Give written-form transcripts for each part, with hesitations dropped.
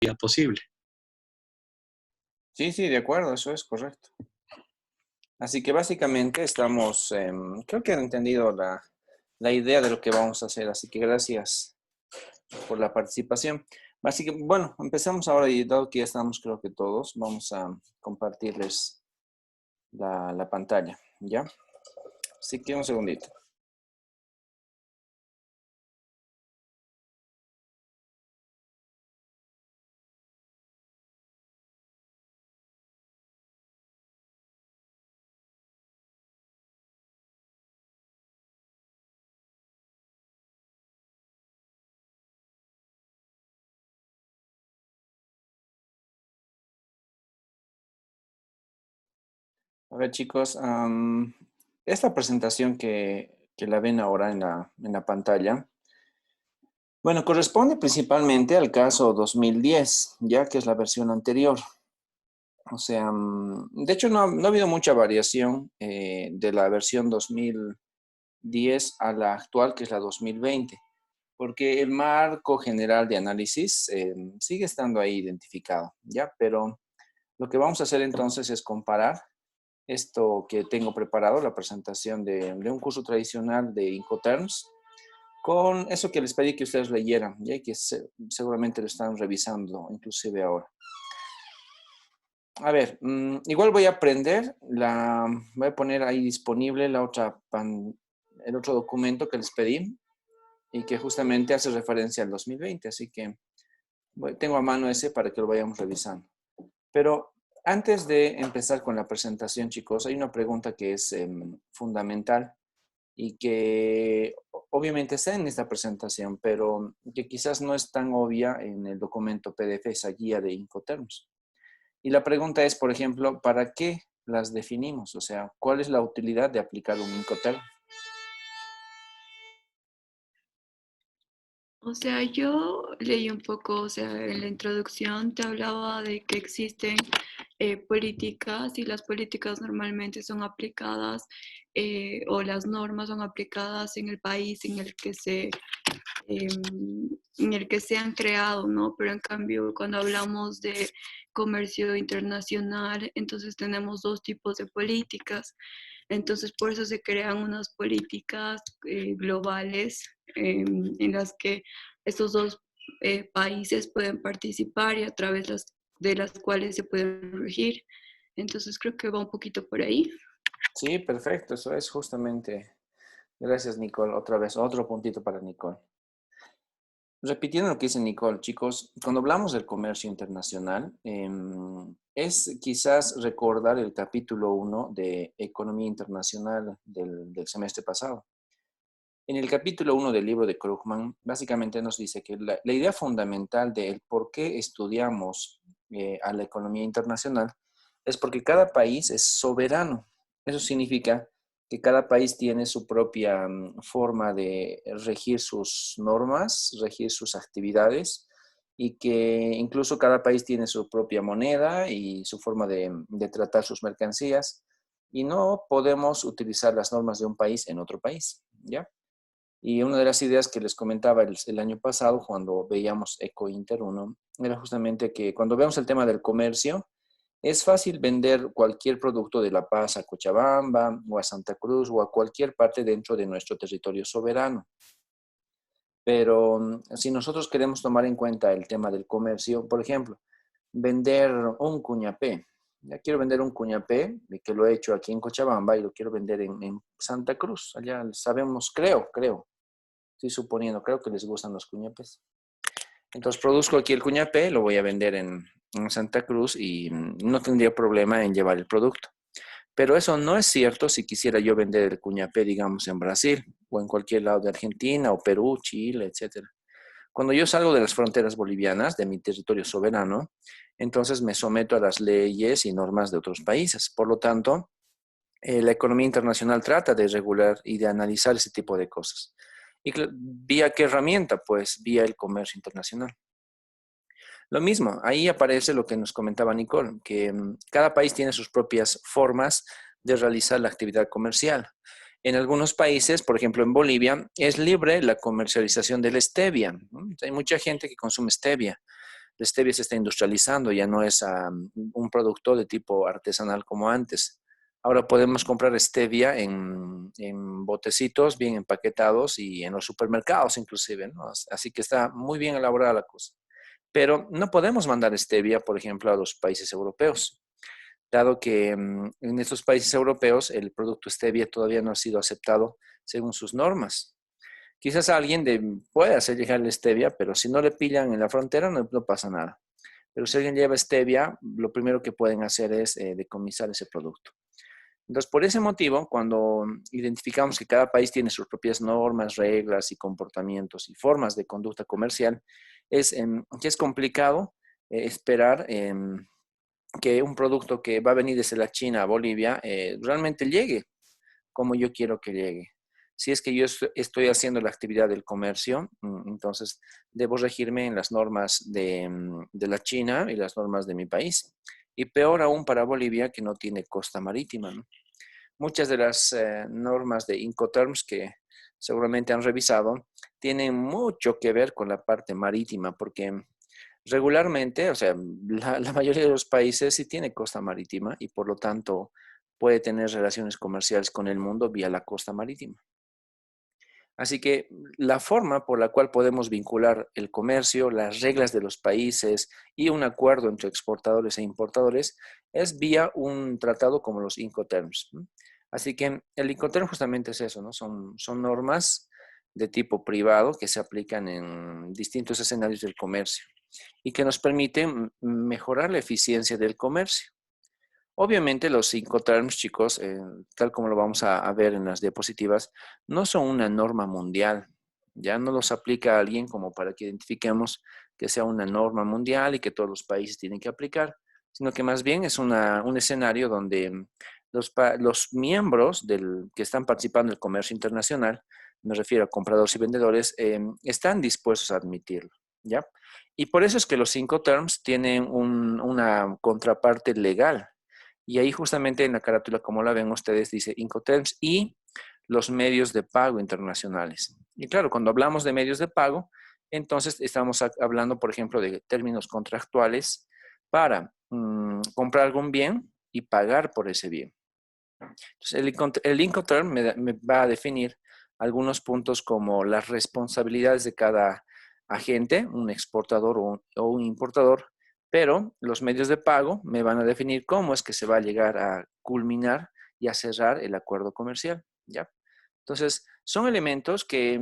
vida posible. Sí, sí, de acuerdo, eso es correcto. Así que básicamente estamos, creo que han entendido la idea de lo que vamos a hacer, así que gracias por la participación. Así que, bueno, empezamos ahora y dado que ya estamos, creo que todos, vamos a compartirles la pantalla, ¿ya? Así que un segundito. A ver, chicos, esta presentación que la ven ahora en la pantalla, bueno, corresponde principalmente al caso 2010, ya que es la versión anterior. O sea, de hecho no ha habido mucha variación de la versión 2010 a la actual, que es la 2020, porque el marco general de análisis sigue estando ahí identificado, ¿ya? Pero lo que vamos a hacer entonces es comparar esto que tengo preparado, la presentación de un curso tradicional de Incoterms, con eso que les pedí que ustedes leyeran, ya que seguramente lo están revisando inclusive ahora. A ver, igual voy a aprender, voy a poner ahí disponible el otro documento que les pedí y que justamente hace referencia al 2020, así que tengo a mano ese para que lo vayamos revisando. Pero antes de empezar con la presentación, chicos, hay una pregunta que es fundamental y que obviamente está en esta presentación, pero que quizás no es tan obvia en el documento PDF, esa guía de Incoterms. Y la pregunta es, por ejemplo, ¿para qué las definimos? O sea, ¿cuál es la utilidad de aplicar un Incoterm? O sea, yo leí un poco, o sea, en la introducción te hablaba de que existen políticas y las políticas normalmente son aplicadas o las normas son aplicadas en el país en el que se han creado, ¿no? Pero en cambio, cuando hablamos de comercio internacional, entonces tenemos dos tipos de políticas. Entonces, por eso se crean unas políticas globales en las que estos dos países pueden participar y a través de las cuales se pueden regir. Entonces, creo que va un poquito por ahí. Sí, perfecto, eso es justamente. Gracias, Nicole. Otra vez, otro puntito para Nicole. Repitiendo lo que dice Nicole, chicos, cuando hablamos del comercio internacional, es quizás recordar el capítulo 1 de Economía Internacional del semestre pasado. En el capítulo 1 del libro de Krugman, básicamente nos dice que la idea fundamental de por qué estudiamos a la economía internacional es porque cada país es soberano. Eso significa que cada país tiene su propia forma de regir sus normas, regir sus actividades y que incluso cada país tiene su propia moneda y su forma de tratar sus mercancías y no podemos utilizar las normas de un país en otro país, ¿ya? Y una de las ideas que les comentaba el año pasado cuando veíamos EcoInter 1 era justamente que cuando vemos el tema del comercio, es fácil vender cualquier producto de La Paz a Cochabamba o a Santa Cruz o a cualquier parte dentro de nuestro territorio soberano. Pero si nosotros queremos tomar en cuenta el tema del comercio, por ejemplo, vender un cuñapé. Ya quiero vender un cuñapé, que lo he hecho aquí en Cochabamba y lo quiero vender en Santa Cruz. Allá sabemos, creo, estoy suponiendo, creo que les gustan los cuñapés. Entonces produzco aquí el cuñapé, lo voy a vender en Santa Cruz y no tendría problema en llevar el producto. Pero eso no es cierto si quisiera yo vender el cuñapé, digamos, en Brasil o en cualquier lado de Argentina o Perú, Chile, etcétera. Cuando yo salgo de las fronteras bolivianas, de mi territorio soberano, entonces me someto a las leyes y normas de otros países. Por lo tanto, la economía internacional trata de regular y de analizar ese tipo de cosas. ¿Y vía qué herramienta? Pues vía el comercio internacional. Lo mismo, ahí aparece lo que nos comentaba Nicole, que cada país tiene sus propias formas de realizar la actividad comercial. En algunos países, por ejemplo en Bolivia, es libre la comercialización de la stevia, ¿no? Hay mucha gente que consume stevia, La stevia se está industrializando, ya no es un producto de tipo artesanal como antes. Ahora podemos comprar stevia en botecitos bien empaquetados y en los supermercados inclusive, ¿no? Así que está muy bien elaborada la cosa. Pero no podemos mandar stevia, por ejemplo, a los países europeos, dado que en estos países europeos el producto stevia todavía no ha sido aceptado según sus normas. Quizás puede hacer llegar la stevia, pero si no le pillan en la frontera no pasa nada. Pero si alguien lleva stevia, lo primero que pueden hacer es decomisar ese producto. Entonces, por ese motivo, cuando identificamos que cada país tiene sus propias normas, reglas y comportamientos y formas de conducta comercial, que es complicado esperar que un producto que va a venir desde la China a Bolivia realmente llegue como yo quiero que llegue. Si es que yo estoy haciendo la actividad del comercio, entonces debo regirme en las normas de la China y las normas de mi país. Y peor aún para Bolivia, que no tiene costa marítima, ¿no? Muchas de las normas de Incoterms que seguramente han revisado tienen mucho que ver con la parte marítima, porque regularmente, o sea, la mayoría de los países sí tiene costa marítima y por lo tanto puede tener relaciones comerciales con el mundo vía la costa marítima. Así que la forma por la cual podemos vincular el comercio, las reglas de los países y un acuerdo entre exportadores e importadores es vía un tratado como los Incoterms, ¿no? Así que el Incoterm justamente es eso, ¿no? Son normas de tipo privado que se aplican en distintos escenarios del comercio y que nos permiten mejorar la eficiencia del comercio. Obviamente los Incoterms, chicos, tal como lo vamos a ver en las diapositivas, no son una norma mundial. Ya no los aplica a alguien como para que identifiquemos que sea una norma mundial y que todos los países tienen que aplicar, sino que más bien es un escenario donde los miembros que están participando en el comercio internacional, me refiero a compradores y vendedores, están dispuestos a admitirlo, ¿ya? Y por eso es que los Incoterms tienen una contraparte legal. Y ahí justamente en la carátula, como la ven ustedes, dice Incoterms y los medios de pago internacionales. Y claro, cuando hablamos de medios de pago, entonces estamos hablando, por ejemplo, de términos contractuales para comprar algún bien y pagar por ese bien. Entonces, el Incoterm me va a definir algunos puntos como las responsabilidades de cada agente, un exportador o un importador, pero los medios de pago me van a definir cómo es que se va a llegar a culminar y a cerrar el acuerdo comercial, ¿ya? Entonces, son elementos que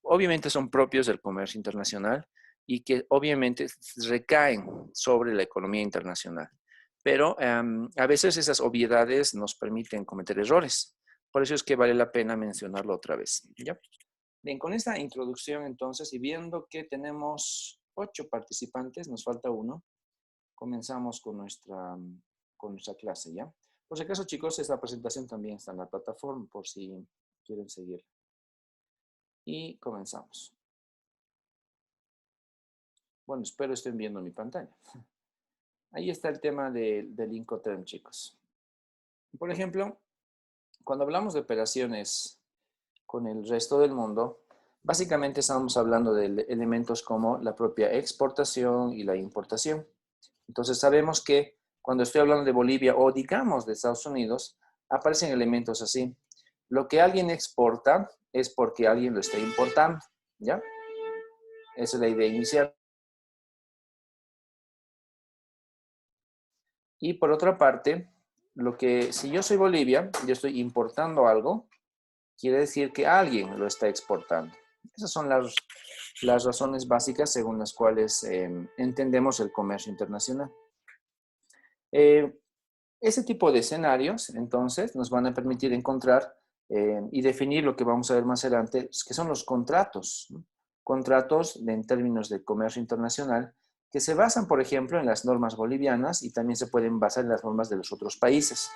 obviamente son propios del comercio internacional y que obviamente recaen sobre la economía internacional. Pero a veces esas obviedades nos permiten cometer errores. Por eso es que vale la pena mencionarlo otra vez, ¿ya? Bien, con esta introducción entonces, y viendo que tenemos 8 participantes, nos falta uno, comenzamos con nuestra clase, ¿ya? Por si acaso, chicos, esta presentación también está en la plataforma, por si quieren seguir. Y comenzamos. Bueno, espero estén viendo mi pantalla. Ahí está el tema del Incoterm, chicos. Por ejemplo, cuando hablamos de operaciones con el resto del mundo, básicamente estamos hablando de elementos como la propia exportación y la importación. Entonces sabemos que cuando estoy hablando de Bolivia o digamos de Estados Unidos, aparecen elementos así. Lo que alguien exporta es porque alguien lo está importando, ¿ya? Esa es la idea inicial. Y por otra parte, si yo soy Bolivia, yo estoy importando algo, quiere decir que alguien lo está exportando. Esas son las razones básicas según las cuales entendemos el comercio internacional. Ese tipo de escenarios, entonces, nos van a permitir encontrar y definir lo que vamos a ver más adelante, que son los contratos, ¿no? Contratos en términos de comercio internacional, que se basan, por ejemplo, en las normas bolivianas y también se pueden basar en las normas de los otros países.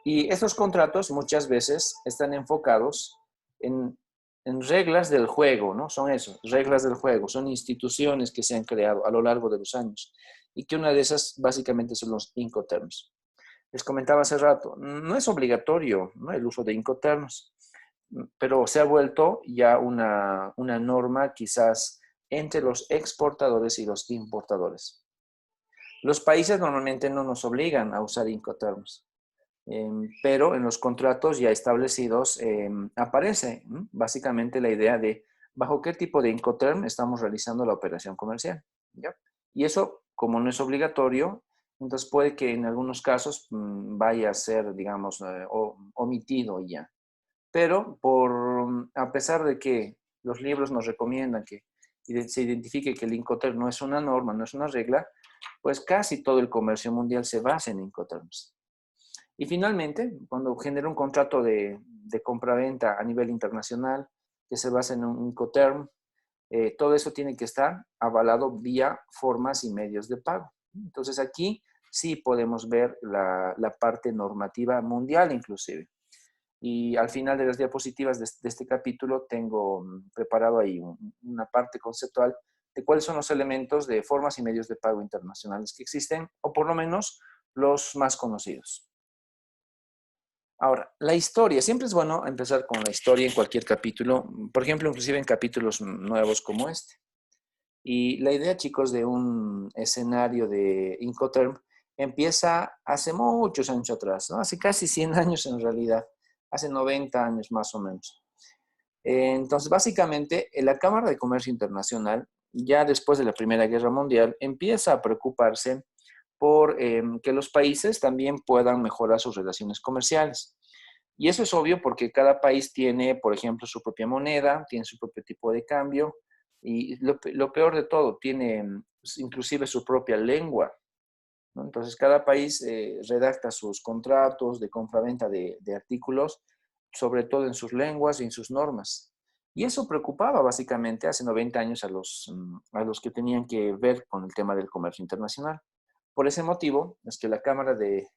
Y estos contratos muchas veces están enfocados en, en reglas del juego, ¿no? Son eso, reglas del juego, son instituciones que se han creado a lo largo de los años y que una de esas básicamente son los Incoterms. Les comentaba hace rato, no es obligatorio, ¿no?, el uso de Incoterms, pero se ha vuelto ya una norma quizás entre los exportadores y los importadores. Los países normalmente no nos obligan a usar Incoterms, pero en los contratos ya establecidos aparece básicamente la idea de bajo qué tipo de Incoterm estamos realizando la operación comercial, ¿ya? Y eso, como no es obligatorio, entonces puede que en algunos casos vaya a ser, digamos, omitido ya. Pero a pesar de que los libros nos recomiendan que se identifique que el Incoterm no es una norma, no es una regla, pues casi todo el comercio mundial se basa en Incoterms. Y finalmente, cuando genera un contrato de compra-venta a nivel internacional que se basa en un Incoterm, todo eso tiene que estar avalado vía formas y medios de pago. Entonces aquí sí podemos ver la parte normativa mundial inclusive. Y al final de las diapositivas de este capítulo tengo preparado ahí una parte conceptual de cuáles son los elementos de formas y medios de pago internacionales que existen, o por lo menos los más conocidos. Ahora, la historia. Siempre es bueno empezar con la historia en cualquier capítulo, por ejemplo, inclusive en capítulos nuevos como este. Y la idea, chicos, de un escenario de Incoterm empieza hace muchos años atrás, ¿no? Hace casi 100 años en realidad, hace 90 años más o menos. Entonces, básicamente, la Cámara de Comercio Internacional, ya después de la Primera Guerra Mundial, empieza a preocuparse por que los países también puedan mejorar sus relaciones comerciales. Y eso es obvio porque cada país tiene, por ejemplo, su propia moneda, tiene su propio tipo de cambio y lo peor de todo, tiene inclusive su propia lengua, ¿no? Entonces, cada país redacta sus contratos de compra-venta de artículos, sobre todo en sus lenguas y en sus normas. Y eso preocupaba básicamente hace 90 años a los que tenían que ver con el tema del comercio internacional. Por ese motivo es que la Cámara de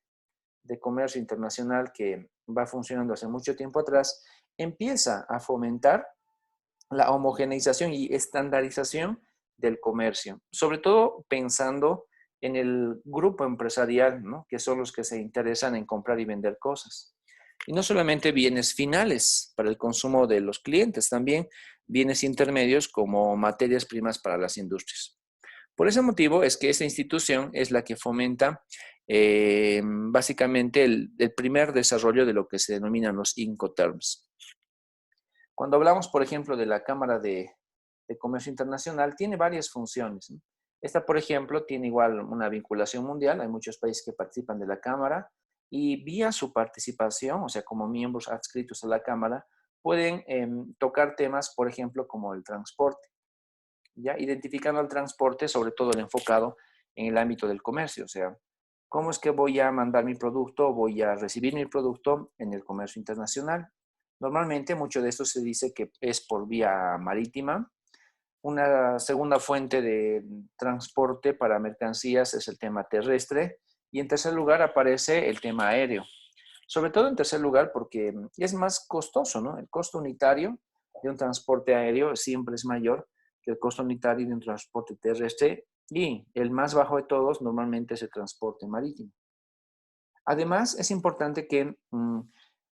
Comercio Internacional, que va funcionando hace mucho tiempo atrás, empieza a fomentar la homogeneización y estandarización del comercio, sobre todo pensando en el grupo empresarial, ¿no? Que son los que se interesan en comprar y vender cosas. Y no solamente bienes finales para el consumo de los clientes, también bienes intermedios como materias primas para las industrias. Por ese motivo es que esta institución es la que fomenta básicamente el primer desarrollo de lo que se denominan los Incoterms. Cuando hablamos, por ejemplo, de la Cámara de Comercio Internacional, tiene varias funciones, ¿no? Esta, por ejemplo, tiene igual una vinculación mundial. Hay muchos países que participan de la Cámara y vía su participación, o sea, como miembros adscritos a la Cámara, pueden tocar temas, por ejemplo, como el transporte, ya identificando el transporte, sobre todo el enfocado en el ámbito del comercio, o sea, ¿cómo es que voy a mandar mi producto, voy a recibir mi producto en el comercio internacional? Normalmente mucho de esto se dice que es por vía marítima. Una segunda fuente de transporte para mercancías es el tema terrestre. Y en tercer lugar aparece el tema aéreo. Sobre todo en tercer lugar porque es más costoso, ¿no? El costo unitario de un transporte aéreo siempre es mayor que el costo unitario de un transporte terrestre y el más bajo de todos normalmente es el transporte marítimo. Además, es importante que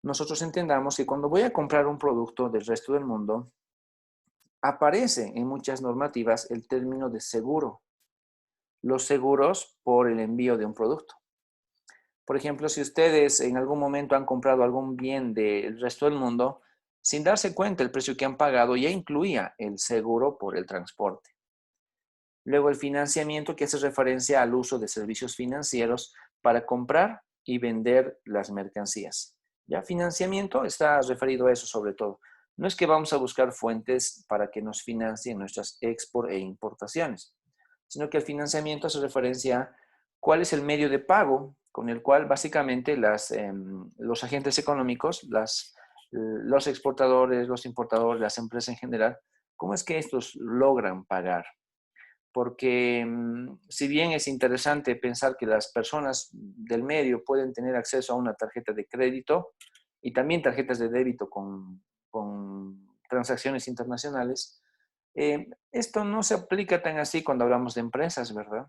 nosotros entendamos que cuando voy a comprar un producto del resto del mundo, aparece en muchas normativas el término de seguro. Los seguros por el envío de un producto. Por ejemplo, si ustedes en algún momento han comprado algún bien del resto del mundo, sin darse cuenta el precio que han pagado ya incluía el seguro por el transporte. Luego el financiamiento, que hace referencia al uso de servicios financieros para comprar y vender las mercancías. Ya financiamiento está referido a eso sobre todo. No es que vamos a buscar fuentes para que nos financien nuestras export e importaciones, sino que el financiamiento hace referencia a cuál es el medio de pago con el cual básicamente los agentes económicos, los exportadores, los importadores, las empresas en general, cómo es que estos logran pagar. Porque si bien es interesante pensar que las personas del medio pueden tener acceso a una tarjeta de crédito y también tarjetas de débito con transacciones internacionales, esto no se aplica tan así cuando hablamos de empresas, ¿verdad?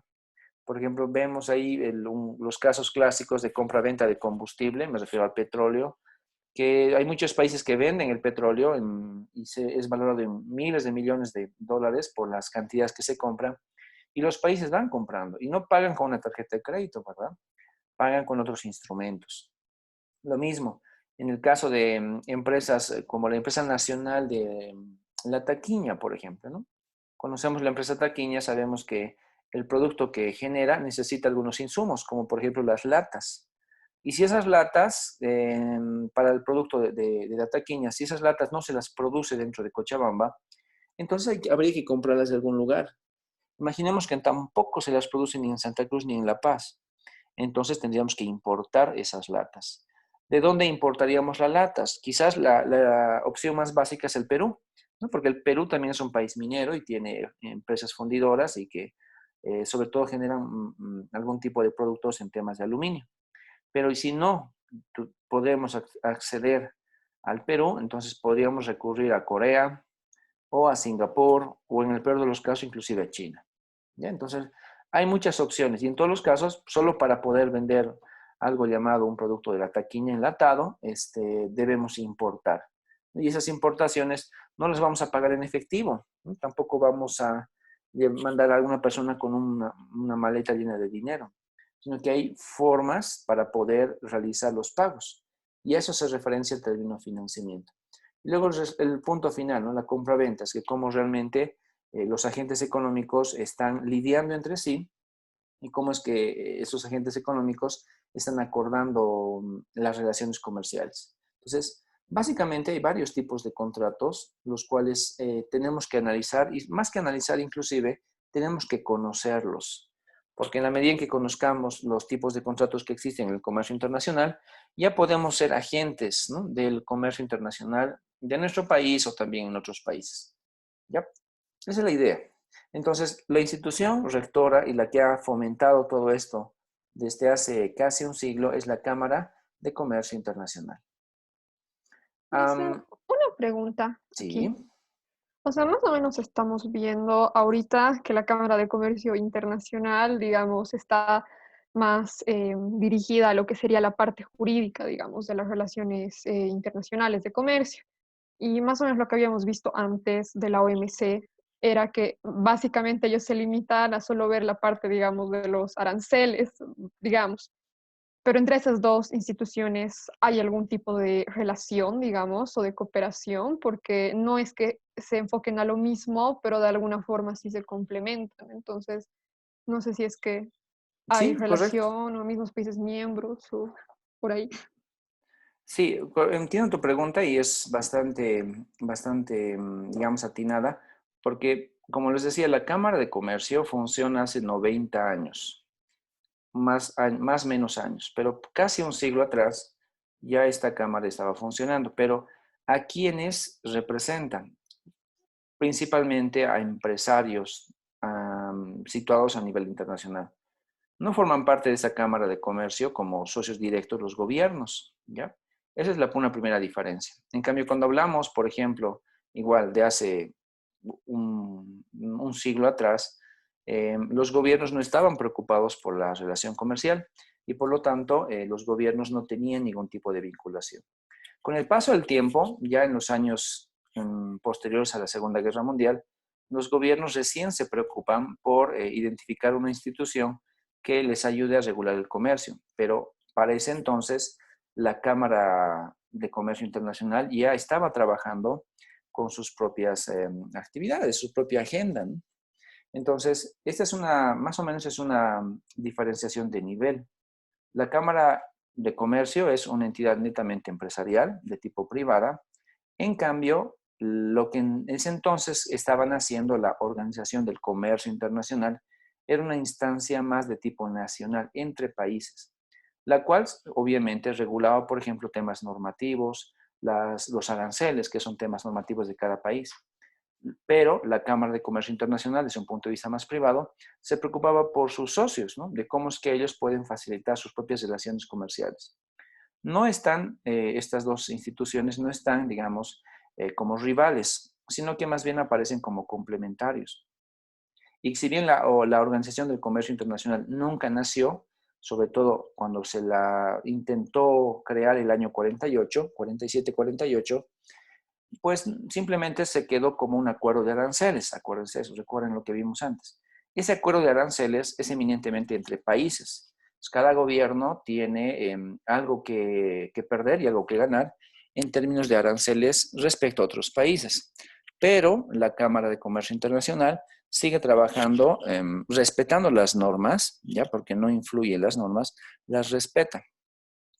Por ejemplo, vemos ahí los casos clásicos de compra-venta de combustible, me refiero al petróleo, que hay muchos países que venden el petróleo y es valorado en miles de millones de dólares por las cantidades que se compran, y los países van comprando y no pagan con una tarjeta de crédito, ¿verdad? Pagan con otros instrumentos. Lo mismo, en el caso de empresas como la empresa nacional de la taquiña, por ejemplo, ¿no? Conocemos la empresa taquiña, sabemos que el producto que genera necesita algunos insumos, como por ejemplo las latas. Y si esas latas, para el producto de la taquiña, si esas latas no se las produce dentro de Cochabamba, entonces habría que comprarlas de algún lugar. Imaginemos que tampoco se las produce ni en Santa Cruz ni en La Paz. Entonces tendríamos que importar esas latas. ¿De dónde importaríamos las latas? Quizás la opción más básica es el Perú, ¿no? Porque el Perú también es un país minero y tiene empresas fundidoras y que sobre todo generan algún tipo de productos en temas de aluminio. Pero y si no podemos acceder al Perú, entonces podríamos recurrir a Corea o a Singapur o en el peor de los casos inclusive a China. ¿Ya? Entonces hay muchas opciones y en todos los casos solo para poder vender algo llamado un producto de la taquiña enlatado, debemos importar. Y esas importaciones no las vamos a pagar en efectivo, ¿no? Tampoco vamos a mandar a alguna persona con una maleta llena de dinero, sino que hay formas para poder realizar los pagos. Y a eso se referencia el término financiamiento. Y luego el punto final, ¿no? La compra-venta, es que cómo realmente los agentes económicos están lidiando entre sí y cómo es que esos agentes económicos están acordando las relaciones comerciales. Entonces, básicamente hay varios tipos de contratos, los cuales tenemos que analizar y más que analizar inclusive, tenemos que conocerlos. Porque en la medida en que conozcamos los tipos de contratos que existen en el comercio internacional, ya podemos ser agentes, ¿no? Del comercio internacional de nuestro país o también en otros países. ¿Ya? Esa es la idea. Entonces, la institución rectora y la que ha fomentado todo esto desde hace casi un siglo es la Cámara de Comercio Internacional. Una pregunta aquí. Sí, O sea, más o menos estamos viendo ahorita que la Cámara de Comercio Internacional, digamos, está más dirigida a lo que sería la parte jurídica, digamos, de las relaciones internacionales de comercio. Y más o menos lo que habíamos visto antes de la OMC era que básicamente ellos se limitan a solo ver la parte, digamos, de los aranceles, digamos. Pero entre esas dos instituciones hay algún tipo de relación, digamos, o de cooperación, porque no es que se enfoquen a lo mismo, pero de alguna forma sí se complementan. Entonces, no sé si es que hay sí, correcto. relación o mismos países miembros o por ahí. Sí, entiendo tu pregunta y es bastante, digamos, atinada, porque, como les decía, la Cámara de Comercio funciona hace 90 años, más menos años, pero casi un siglo atrás ya esta Cámara estaba funcionando, pero ¿a quiénes representan? Principalmente a empresarios situados a nivel internacional. No forman parte de esa Cámara de Comercio como socios directos los gobiernos, ¿ya? Esa es una primera diferencia. En cambio, cuando hablamos, por ejemplo, igual de hace un siglo atrás, los gobiernos no estaban preocupados por la relación comercial y por lo tanto los gobiernos no tenían ningún tipo de vinculación. Con el paso del tiempo, ya en los años posteriores a la Segunda Guerra Mundial, los gobiernos recién se preocupan por identificar una institución que les ayude a regular el comercio, pero para ese entonces la Cámara de Comercio Internacional ya estaba trabajando con sus propias actividades, su propia agenda, ¿no? Entonces, esta es más o menos es una diferenciación de nivel. La Cámara de Comercio es una entidad netamente empresarial, de tipo privada. En cambio, lo que en ese entonces estaban haciendo la Organización del Comercio Internacional era una instancia más de tipo nacional entre países, la cual obviamente regulaba, por ejemplo, temas normativos, los aranceles, que son temas normativos de cada país. Pero la Cámara de Comercio Internacional, desde un punto de vista más privado, se preocupaba por sus socios, ¿no? De cómo es que ellos pueden facilitar sus propias relaciones comerciales. No están, estas dos instituciones no están, digamos, como rivales, sino que más bien aparecen como complementarios. Y si bien la Organización del Comercio Internacional nunca nació, sobre todo cuando se la intentó crear el año 48, 47-48, pues simplemente se quedó como un acuerdo de aranceles. Acuérdense eso, recuerden lo que vimos antes. Ese acuerdo de aranceles es eminentemente entre países. Pues cada gobierno tiene algo que perder y algo que ganar en términos de aranceles respecto a otros países. Pero la Cámara de Comercio Internacional sigue trabajando respetando las normas, ya porque no influye las normas, las respeta.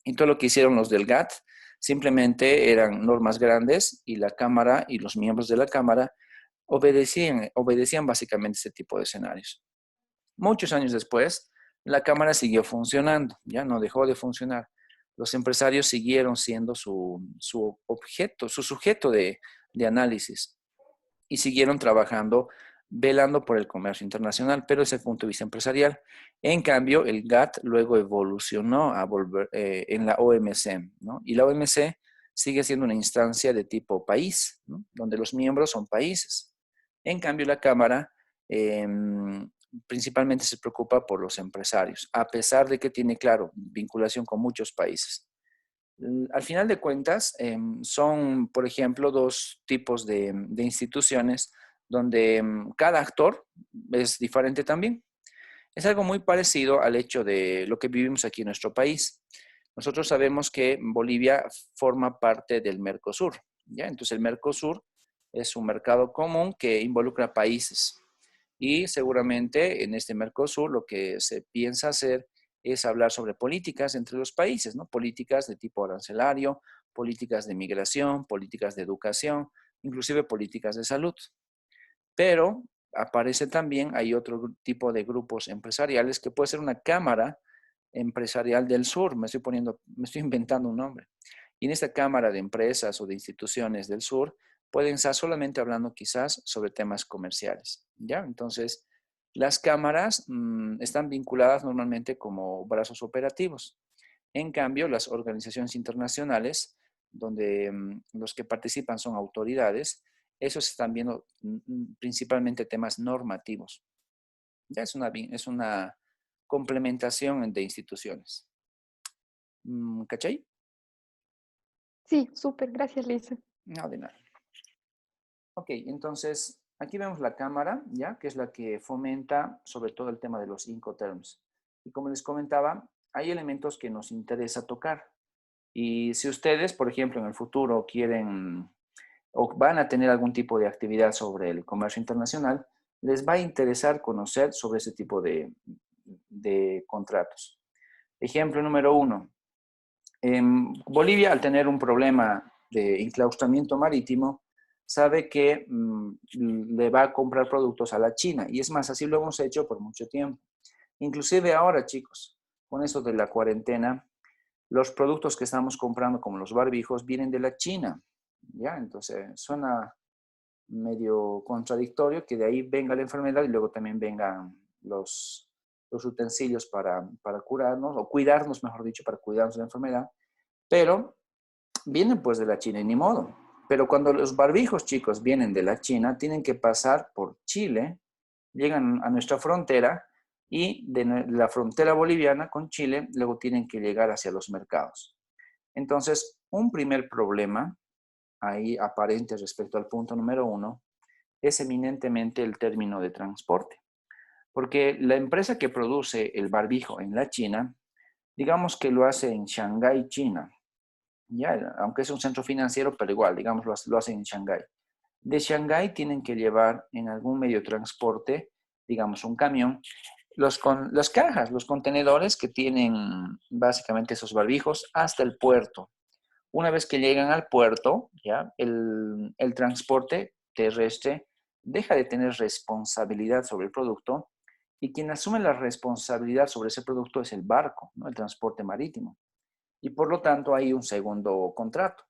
Y todo lo que hicieron los del GATT simplemente eran normas grandes y la Cámara y los miembros de la Cámara obedecían básicamente este tipo de escenarios. Muchos años después, la Cámara siguió funcionando, ya no dejó de funcionar. Los empresarios siguieron siendo su objeto, su sujeto de análisis y siguieron trabajando, velando por el comercio internacional, pero desde el punto de vista empresarial. En cambio, el GATT luego evolucionó a volver en la OMC, ¿no? Y la OMC sigue siendo una instancia de tipo país, ¿no? Donde los miembros son países. En cambio, la Cámara principalmente se preocupa por los empresarios, a pesar de que tiene, claro, vinculación con muchos países. Al final de cuentas, son, por ejemplo, dos tipos de instituciones donde cada actor es diferente también. Es algo muy parecido al hecho de lo que vivimos aquí en nuestro país. Nosotros sabemos que Bolivia forma parte del Mercosur, ¿ya? Entonces el Mercosur es un mercado común que involucra países. Y seguramente en este Mercosur lo que se piensa hacer es hablar sobre políticas entre los países, ¿no? Políticas de tipo arancelario, políticas de migración, políticas de educación, inclusive políticas de salud. Pero aparece también, hay otro tipo de grupos empresariales que puede ser una cámara empresarial del sur, me estoy inventando un nombre. Y en esta cámara de empresas o de instituciones del sur pueden estar solamente hablando quizás sobre temas comerciales, ¿ya? Entonces, las cámaras están vinculadas normalmente como brazos operativos. En cambio, las organizaciones internacionales, donde los que participan son autoridades, esos están viendo principalmente temas normativos. Ya es una complementación de instituciones. ¿Cachai? Sí, súper, gracias, Lisa. No, de nada. Ok, entonces aquí vemos la cámara, ¿ya? Que es la que fomenta sobre todo el tema de los Incoterms. Y como les comentaba, hay elementos que nos interesa tocar. Y si ustedes, por ejemplo, en el futuro quieren o van a tener algún tipo de actividad sobre el comercio internacional, les va a interesar conocer sobre ese tipo de contratos. Ejemplo número 1. En Bolivia, al tener un problema de enclaustramiento marítimo, sabe que le va a comprar productos a la China. Y es más, así lo hemos hecho por mucho tiempo. Inclusive ahora, chicos, con eso de la cuarentena, los productos que estamos comprando, como los barbijos, vienen de la China. ¿Ya? Entonces, suena medio contradictorio que de ahí venga la enfermedad y luego también vengan los utensilios para curarnos, o cuidarnos, mejor dicho, para cuidarnos de la enfermedad, pero vienen pues de la China y ni modo. Pero cuando los barbijos, chicos, vienen de la China, tienen que pasar por Chile, llegan a nuestra frontera y de la frontera boliviana con Chile, luego tienen que llegar hacia los mercados. Entonces, un primer problema ahí aparente respecto al punto número 1 es eminentemente el término de transporte. Porque la empresa que produce el barbijo en la China, digamos que lo hace en Shanghái, China. Ya, aunque es un centro financiero, pero igual, digamos, lo hace en Shanghái. De Shanghái tienen que llevar en algún medio de transporte, digamos un camión, las cajas, los contenedores que tienen básicamente esos barbijos hasta el puerto. Una vez que llegan al puerto, ya, el transporte terrestre deja de tener responsabilidad sobre el producto y quien asume la responsabilidad sobre ese producto es el barco, ¿no? El transporte marítimo. Y por lo tanto hay un segundo contrato.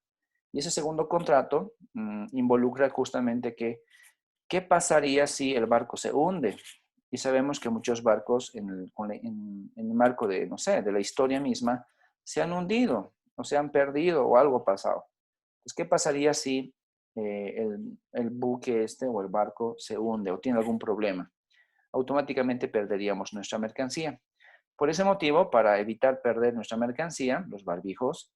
Y ese segundo contrato involucra justamente qué pasaría si el barco se hunde. Y sabemos que muchos barcos en el marco de, no sé, de la historia misma, se han hundido o se han perdido o algo ha pasado. Pues, ¿qué pasaría si el buque o el barco se hunde o tiene algún problema? Automáticamente perderíamos nuestra mercancía. Por ese motivo, para evitar perder nuestra mercancía, los barbijos,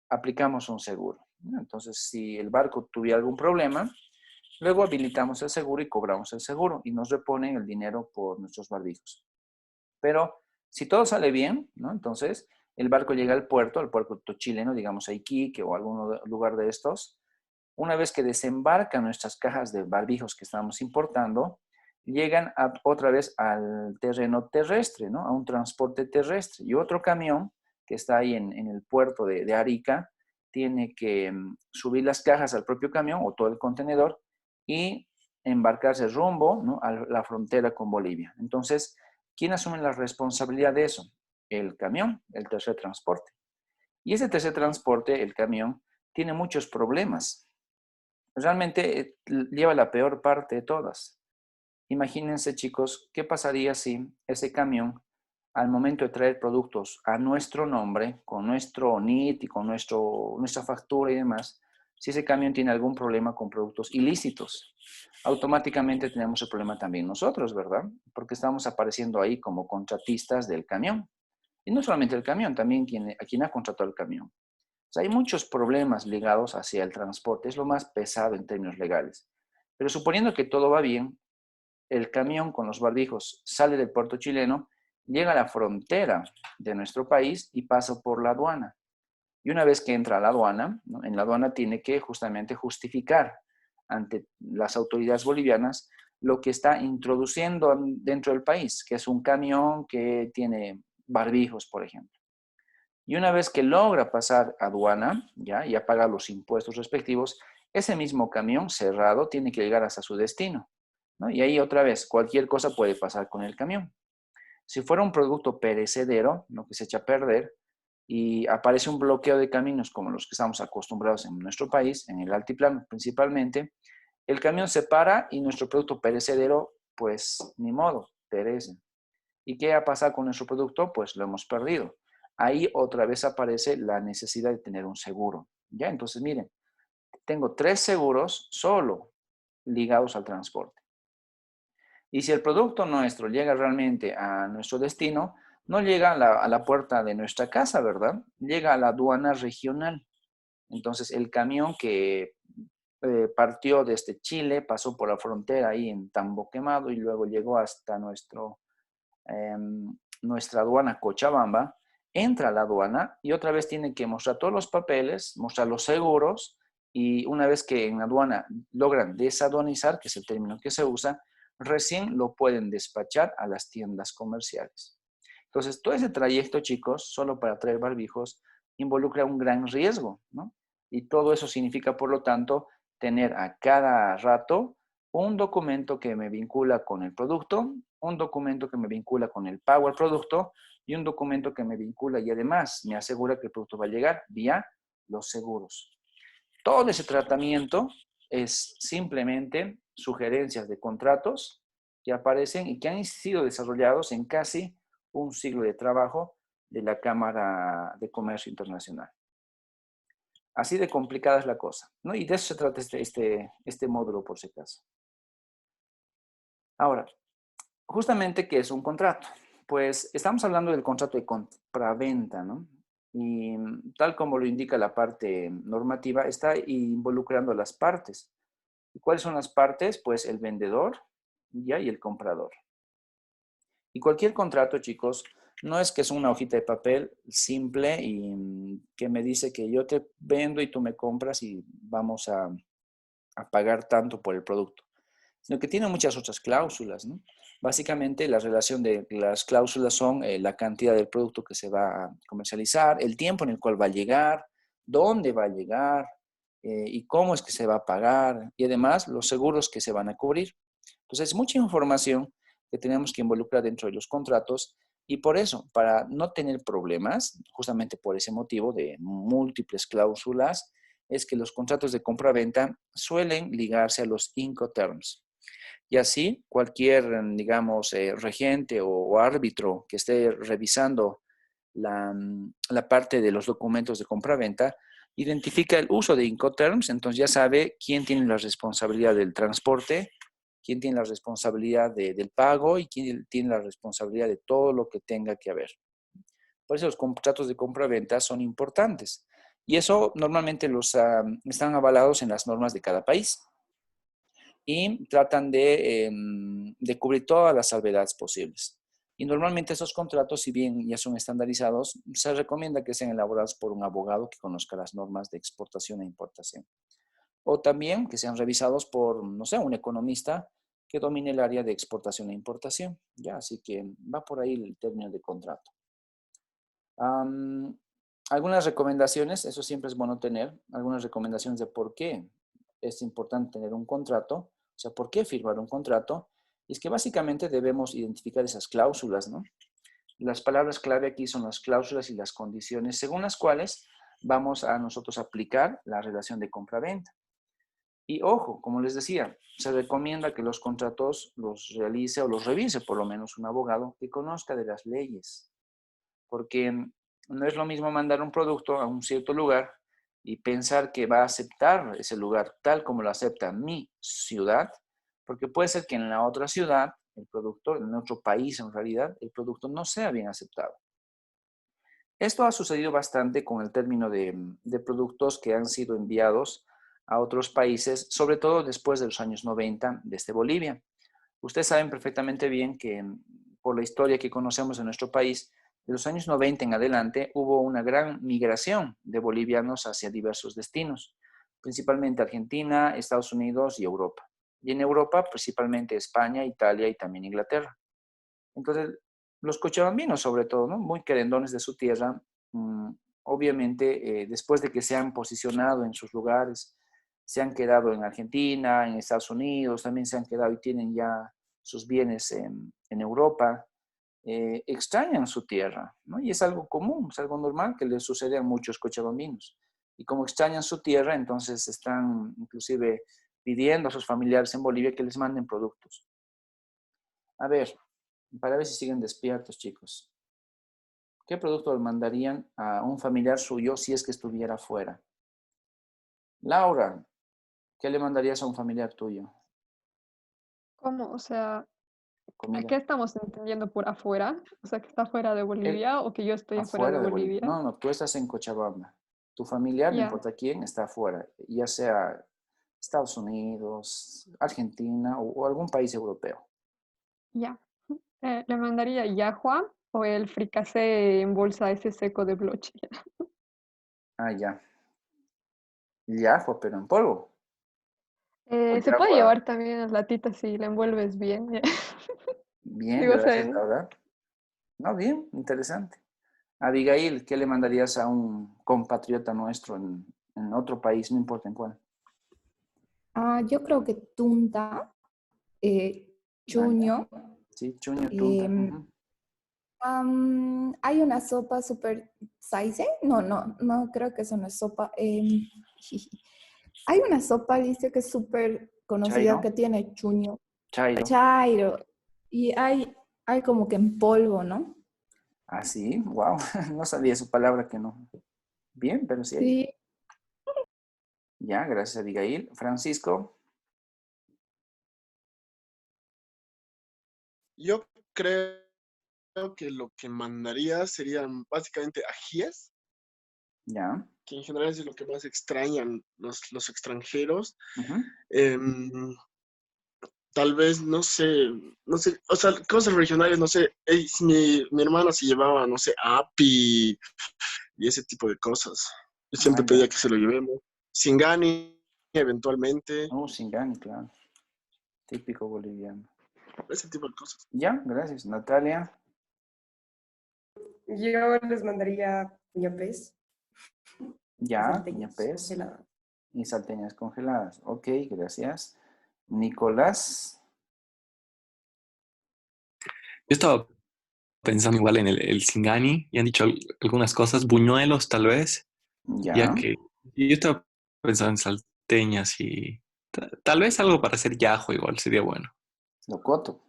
aplicamos un seguro, ¿no? Entonces, si el barco tuviera algún problema, luego habilitamos el seguro y cobramos el seguro y nos reponen el dinero por nuestros barbijos. Pero si todo sale bien, ¿no? Entonces el barco llega al puerto chileno, digamos a Iquique o algún lugar de estos. Una vez que desembarcan nuestras cajas de barbijos que estamos importando, llegan otra vez al terreno terrestre, ¿no? A un transporte terrestre. Y otro camión que está ahí en el puerto de Arica tiene que subir las cajas al propio camión o todo el contenedor y embarcarse rumbo, ¿no? A la frontera con Bolivia. Entonces, ¿quién asume la responsabilidad de eso? El camión, el tercer transporte. Y ese tercer transporte, el camión, tiene muchos problemas. Realmente lleva la peor parte de todas. Imagínense, chicos, ¿qué pasaría si ese camión, al momento de traer productos a nuestro nombre, con nuestro NIT y con nuestra factura y demás, si ese camión tiene algún problema con productos ilícitos? Automáticamente tenemos el problema también nosotros, ¿verdad? Porque estamos apareciendo ahí como contratistas del camión. Y no solamente el camión, también a quien ha contratado el camión. O sea, hay muchos problemas ligados hacia el transporte. Es lo más pesado en términos legales. Pero suponiendo que todo va bien, el camión con los barbijos sale del puerto chileno, llega a la frontera de nuestro país y pasa por la aduana. Y una vez que entra a la aduana, ¿no? En la aduana tiene que justamente justificar ante las autoridades bolivianas lo que está introduciendo dentro del país, que es un camión que tiene barbijos, por ejemplo. Y una vez que logra pasar aduana, ¿ya? Y paga los impuestos respectivos, ese mismo camión cerrado tiene que llegar hasta su destino, ¿no? Y ahí otra vez, cualquier cosa puede pasar con el camión. Si fuera un producto perecedero, ¿no? Que se echa a perder, y aparece un bloqueo de caminos como los que estamos acostumbrados en nuestro país, en el altiplano principalmente, el camión se para y nuestro producto perecedero, pues ni modo, perece. ¿Y qué ha pasado con nuestro producto? Pues lo hemos perdido. Ahí otra vez aparece la necesidad de tener un seguro. ¿Ya? Entonces, miren, tengo 3 seguros solo ligados al transporte. Y si el producto nuestro llega realmente a nuestro destino, no llega a la puerta de nuestra casa, ¿verdad? Llega a la aduana regional. Entonces, el camión que partió desde Chile, pasó por la frontera ahí en Tambo Quemado y luego llegó hasta nuestra aduana Cochabamba, entra a la aduana y otra vez tiene que mostrar todos los papeles, mostrar los seguros y una vez que en la aduana logran desaduanizar, que es el término que se usa, recién lo pueden despachar a las tiendas comerciales. Entonces, todo ese trayecto, chicos, solo para traer barbijos, involucra un gran riesgo, ¿no? Y todo eso significa, por lo tanto, tener a cada rato un documento que me vincula con el producto, un documento que me vincula con el pago al producto y un documento que me vincula y además me asegura que el producto va a llegar vía los seguros. Todo ese tratamiento es simplemente sugerencias de contratos que aparecen y que han sido desarrollados en casi un siglo de trabajo de la Cámara de Comercio Internacional. Así de complicada es la cosa, ¿no? Y de eso se trata este módulo, por si acaso. Ahora, justamente, ¿qué es un contrato? Pues estamos hablando del contrato de compraventa, ¿no? Y tal como lo indica la parte normativa, está involucrando a las partes. ¿Y cuáles son las partes? Pues el vendedor, ¿ya? Y el comprador. Y cualquier contrato, chicos, no es que es una hojita de papel simple y que me dice que yo te vendo y tú me compras y vamos a pagar tanto por el producto, sino que tiene muchas otras cláusulas, ¿no? Básicamente, la relación de las cláusulas son la cantidad del producto que se va a comercializar, el tiempo en el cual va a llegar, dónde va a llegar y cómo es que se va a pagar y además los seguros que se van a cubrir. Entonces, es mucha información que tenemos que involucrar dentro de los contratos y por eso, para no tener problemas, justamente por ese motivo de múltiples cláusulas, es que los contratos de compra-venta suelen ligarse a los Incoterms. Y así, cualquier, digamos, regente o árbitro que esté revisando la parte de los documentos de compra-venta, identifica el uso de Incoterms, entonces ya sabe quién tiene la responsabilidad del transporte, quién tiene la responsabilidad del pago y quién tiene la responsabilidad de todo lo que tenga que haber. Por eso los contratos de compra-venta son importantes. Y eso normalmente están avalados en las normas de cada país y tratan de cubrir todas las salvedades posibles. Y normalmente esos contratos, si bien ya son estandarizados, se recomienda que sean elaborados por un abogado que conozca las normas de exportación e importación. O también que sean revisados por, no sé, un economista que domine el área de exportación e importación. Ya, así que va por ahí el término de contrato. Algunas recomendaciones, eso siempre es bueno tener, algunas recomendaciones de por qué es importante tener un contrato, o sea, por qué firmar un contrato, y es que básicamente debemos identificar esas cláusulas, ¿no? Las palabras clave aquí son las cláusulas y las condiciones según las cuales vamos a nosotros aplicar la relación de compra-venta. Y ojo, como les decía, se recomienda que los contratos los realice o los revise por lo menos un abogado que conozca de las leyes, porque no es lo mismo mandar un producto a un cierto lugar y pensar que va a aceptar ese lugar tal como lo acepta mi ciudad, porque puede ser que en la otra ciudad, el producto, en otro país en realidad, el producto no sea bien aceptado. Esto ha sucedido bastante con el término de productos que han sido enviados a otros países, sobre todo después de los años 90 desde Bolivia. Ustedes saben perfectamente bien que por la historia que conocemos de nuestro país, de los años 90 en adelante hubo una gran migración de bolivianos hacia diversos destinos, principalmente Argentina, Estados Unidos y Europa. Y en Europa, principalmente España, Italia y también Inglaterra. Entonces, los cochabambinos, sobre todo, ¿no? Muy querendones de su tierra, obviamente, después de que se han posicionado en sus lugares, se han quedado en Argentina, en Estados Unidos, también se han quedado y tienen ya sus bienes en Europa, extrañan su tierra, ¿no? Y es algo común, es algo normal que les sucede a muchos cochabambinos. Y como extrañan su tierra, entonces están inclusive pidiendo a sus familiares en Bolivia que les manden productos. A ver, para ver si siguen despiertos, chicos. ¿Qué producto le mandarían a un familiar suyo si es que estuviera fuera? Laura, ¿qué le mandarías a un familiar tuyo? ¿Cómo? O sea, ¿a Comida. qué estamos entendiendo por afuera? O sea, que está fuera de Él, Bolivia o que yo estoy afuera de afuera de Bolivia. Bolivia. No, no, tú estás en Cochabamba. Tu familiar, no Ya, importa quién, está afuera, ya sea Estados Unidos, Argentina o algún país europeo. ya. Le mandaría yahua o el fricasé en bolsa ese seco de bloche. Ah, ya. Yahua, pero en polvo. O Se puede yahua. llevar también en las latitas si la envuelves bien. Bien, Digo, o sea, gracias, Laura. No, bien, interesante. Abigail, ¿qué le mandarías a un compatriota nuestro en otro país, no importa en cuál? Yo creo que Tunta, Ah, ya. Chuño. Sí, chuño, tunta. em, Ujú. Hay una sopa super saize. No, no, no creo que eso no es sopa. Hay una sopa, dice que es súper conocida Chairo, que tiene Chuño. chairo. Chairo. Y hay como que en polvo, ¿no? Ah, sí, wow. No sabía su palabra que no. Bien, pero sí hay. Sí. Ya, gracias, Abigail. Francisco, Yo creo que lo que mandaría serían básicamente ajíes, ya. que en general es lo que más extrañan los extranjeros. Ujú. Em, Tal vez, no sé, o sea, cosas regionales, no sé. Si mi hermana se llevaba, no sé, api y ese tipo de cosas. Yo Ah, siempre ya. pedía que se lo llevemos. Singani, eventualmente, Oh, Singani, claro. Típico boliviano. ese tipo de cosas. Ya, gracias. Natalia, Yo les mandaría puñapés y ya, salteñas ñapés congeladas. y salteñas congeladas. Ok, gracias. Nicolás, Yo estaba pensando igual en el Singani y han dicho algunas cosas, buñuelos tal vez, ya ya. que yo estaba pensando en salteñas y tal vez algo para hacer yajo igual sería bueno. Locoto.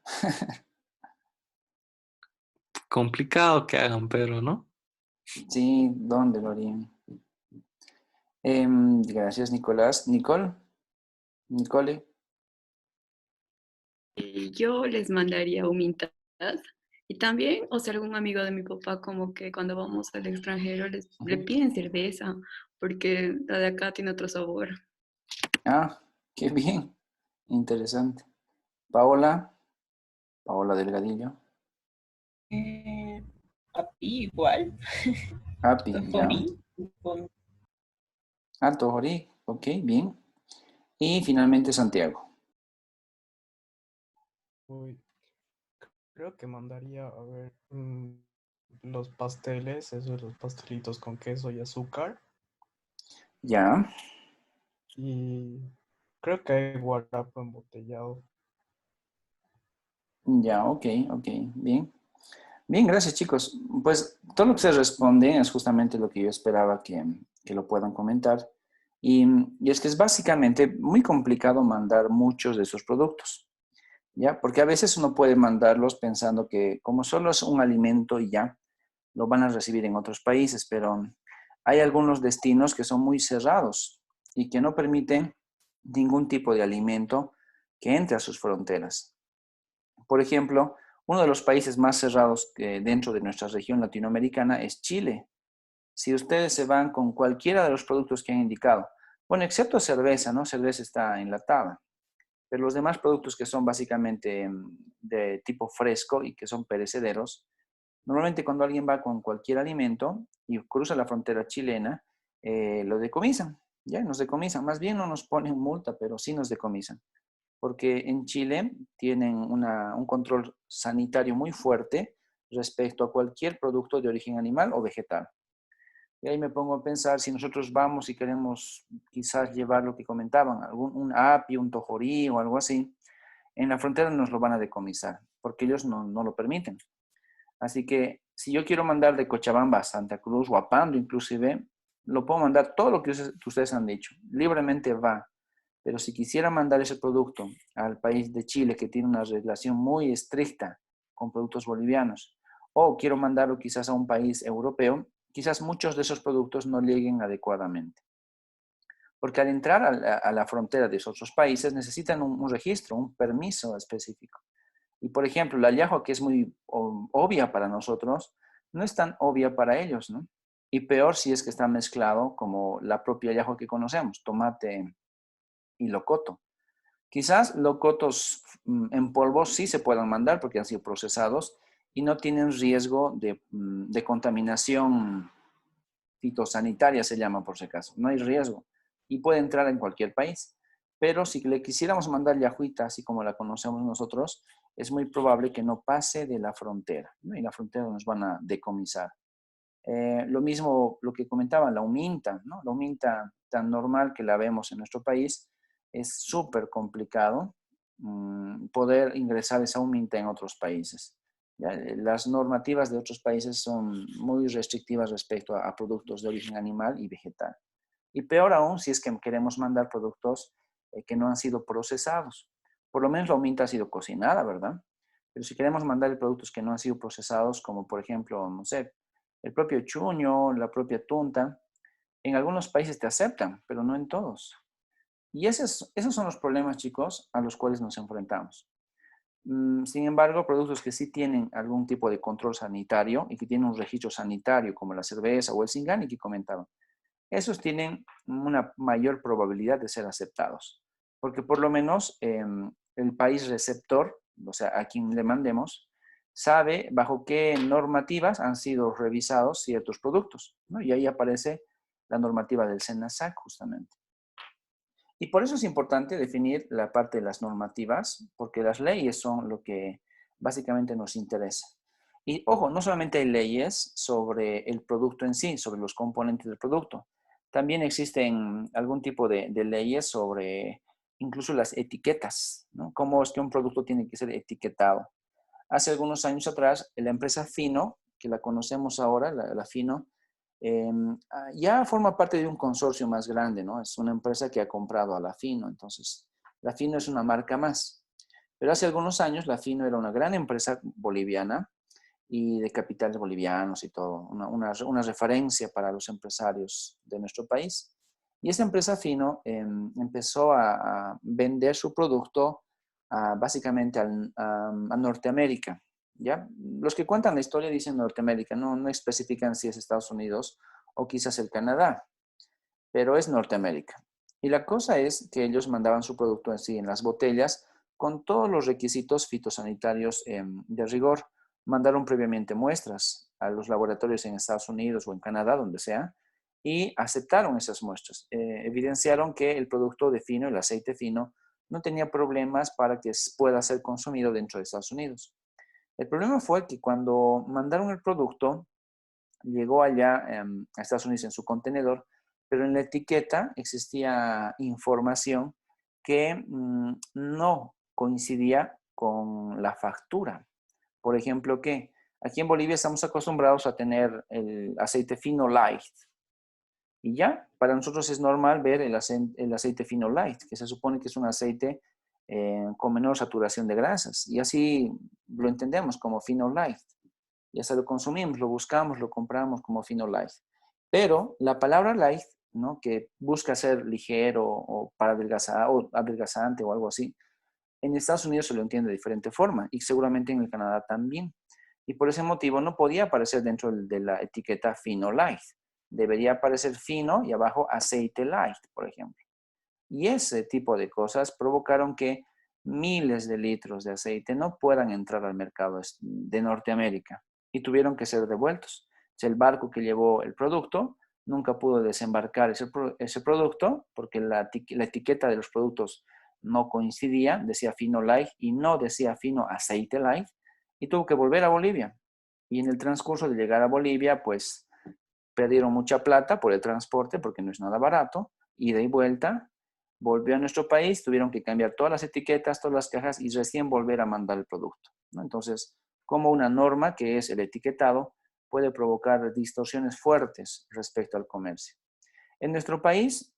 Complicado que hagan, pero ¿no? Sí, ¿dónde lo harían? Gracias, Nicolás. Nicole, Nicole. Yo les mandaría humintas y también, o sea, algún amigo de mi papá como que cuando vamos al extranjero le piden cerveza porque la de acá tiene otro sabor. Ah, qué bien. Interesante. Paola, Paola Delgadillo. Papi, igual. Api, ya. Tojorí, con Alto Jorí, ok, bien. Y finalmente Santiago. Uy, creo que mandaría a ver los pasteles, esos los pastelitos con queso y azúcar. Ya, Y creo que hay guarapo embotellado. ya, ok, ok, bien. Bien, gracias chicos. Pues todo lo que se responde es justamente lo que yo esperaba que lo puedan comentar. Y es que es básicamente muy complicado mandar muchos de esos productos, ¿ya? Porque a veces uno puede mandarlos pensando que como solo es un alimento y ya, lo van a recibir en otros países, pero hay algunos destinos que son muy cerrados y que no permiten ningún tipo de alimento que entre a sus fronteras. Por ejemplo, uno de los países más cerrados dentro de nuestra región latinoamericana es Chile. Si ustedes se van con cualquiera de los productos que han indicado, bueno, excepto cerveza, ¿no? Cerveza está enlatada, pero los demás productos que son básicamente de tipo fresco y que son perecederos, normalmente cuando alguien va con cualquier alimento y cruza la frontera chilena, lo decomisan, ¿ya? Nos decomisan. Más bien no nos ponen multa, pero sí nos decomisan. Porque en Chile tienen un control sanitario muy fuerte respecto a cualquier producto de origen animal o vegetal. Y ahí me pongo a pensar, si nosotros vamos y queremos quizás llevar lo que comentaban, un api, un tojorí o algo así, en la frontera nos lo van a decomisar, porque ellos no lo permiten. Así que si yo quiero mandar de Cochabamba a Santa Cruz o a Pando inclusive, lo puedo mandar todo lo que ustedes han dicho. Libremente va. Pero si quisiera mandar ese producto al país de Chile, que tiene una relación muy estricta con productos bolivianos, o quiero mandarlo quizás a un país europeo, quizás muchos de esos productos no lleguen adecuadamente. Porque al entrar a la frontera de esos otros países necesitan un registro, un permiso específico. Y por ejemplo, la yahua, que es muy obvia para nosotros, no es tan obvia para ellos, ¿no? Y peor si es que está mezclado como la propia yahua que conocemos, tomate y locoto. Quizás locotos en polvo sí se puedan mandar porque han sido procesados y no tienen riesgo de contaminación fitosanitaria, se llama por si acaso. No hay riesgo y puede entrar en cualquier país. Pero si le quisiéramos mandar yajuita, así como la conocemos nosotros, es muy probable que no pase de la frontera, ¿no? Y la frontera nos van a decomisar. Lo mismo lo que comentaban, la huminta, ¿no? La huminta tan normal que la vemos en nuestro país, es súper complicado poder ingresar esa huminta en otros países. ¿Ya? Las normativas de otros países son muy restrictivas respecto a productos de origen animal y vegetal. Y peor aún si es que queremos mandar productos que no han sido procesados. Por lo menos la huminta ha sido cocinada, ¿verdad? Pero si queremos mandar productos que no han sido procesados, como por ejemplo, no sé, el propio chuño, la propia tunta, en algunos países te aceptan, pero no en todos. Y esos son los problemas, chicos, a los cuales nos enfrentamos. Sin embargo, productos que sí tienen algún tipo de control sanitario y que tienen un registro sanitario, como la cerveza o el Singani que comentaban, esos tienen una mayor probabilidad de ser aceptados. Porque por lo menos el país receptor, o sea, a quien le mandemos, sabe bajo qué normativas han sido revisados ciertos productos, ¿no? Y ahí aparece la normativa del SENASAC justamente. Y por eso es importante definir la parte de las normativas, porque las leyes son lo que básicamente nos interesa. Y ojo, no solamente hay leyes sobre el producto en sí, sobre los componentes del producto. También existen algún tipo de leyes sobre incluso las etiquetas, ¿no? Cómo es que un producto tiene que ser etiquetado. Hace algunos años atrás, la empresa Fino, que la conocemos ahora, la Fino, ya forma parte de un consorcio más grande, ¿no? Es una empresa que ha comprado a la Fino, entonces la Fino es una marca más. Pero hace algunos años la Fino era una gran empresa boliviana y de capitales bolivianos y todo, una referencia para los empresarios de nuestro país. Y esa empresa Fino empezó a vender su producto básicamente a Norteamérica, ¿ya? Los que cuentan la historia dicen Norteamérica, no especifican si es Estados Unidos o quizás el Canadá, pero es Norteamérica. Y la cosa es que ellos mandaban su producto en sí en las botellas con todos los requisitos fitosanitarios de rigor. Mandaron previamente muestras a los laboratorios en Estados Unidos o en Canadá, donde sea, y aceptaron esas muestras. Evidenciaron que el producto de fino, el aceite fino, no tenía problemas para que pueda ser consumido dentro de Estados Unidos. El problema fue que cuando mandaron el producto, llegó allá a Estados Unidos en su contenedor, pero en la etiqueta existía información que no coincidía con la factura. Por ejemplo, que aquí en Bolivia estamos acostumbrados a tener el aceite fino light. Y ya, para nosotros es normal ver el aceite fino light, que se supone que es un aceite con menor saturación de grasas. Y así lo entendemos como fino light. Ya se lo consumimos, lo buscamos, lo compramos como fino light. Pero la palabra light, ¿no? Que busca ser ligero o para adelgazar o adelgazante o algo así, en Estados Unidos se lo entiende de diferente forma y seguramente en el Canadá también. Y por ese motivo no podía aparecer dentro de la etiqueta fino light. Debería aparecer fino y abajo aceite light, por ejemplo. Y ese tipo de cosas provocaron que miles de litros de aceite no puedan entrar al mercado de Norteamérica y tuvieron que ser devueltos. El barco que llevó el producto nunca pudo desembarcar ese producto porque la etiqueta de los productos no coincidía, decía fino light y no decía fino aceite light, y tuvo que volver a Bolivia. Y en el transcurso de llegar a Bolivia, pues perdieron mucha plata por el transporte porque no es nada barato, ida y vuelta. Volvió a nuestro país, tuvieron que cambiar todas las etiquetas, todas las cajas y recién volver a mandar el producto, ¿no? Entonces, como una norma que es el etiquetado puede provocar distorsiones fuertes respecto al comercio. En nuestro país,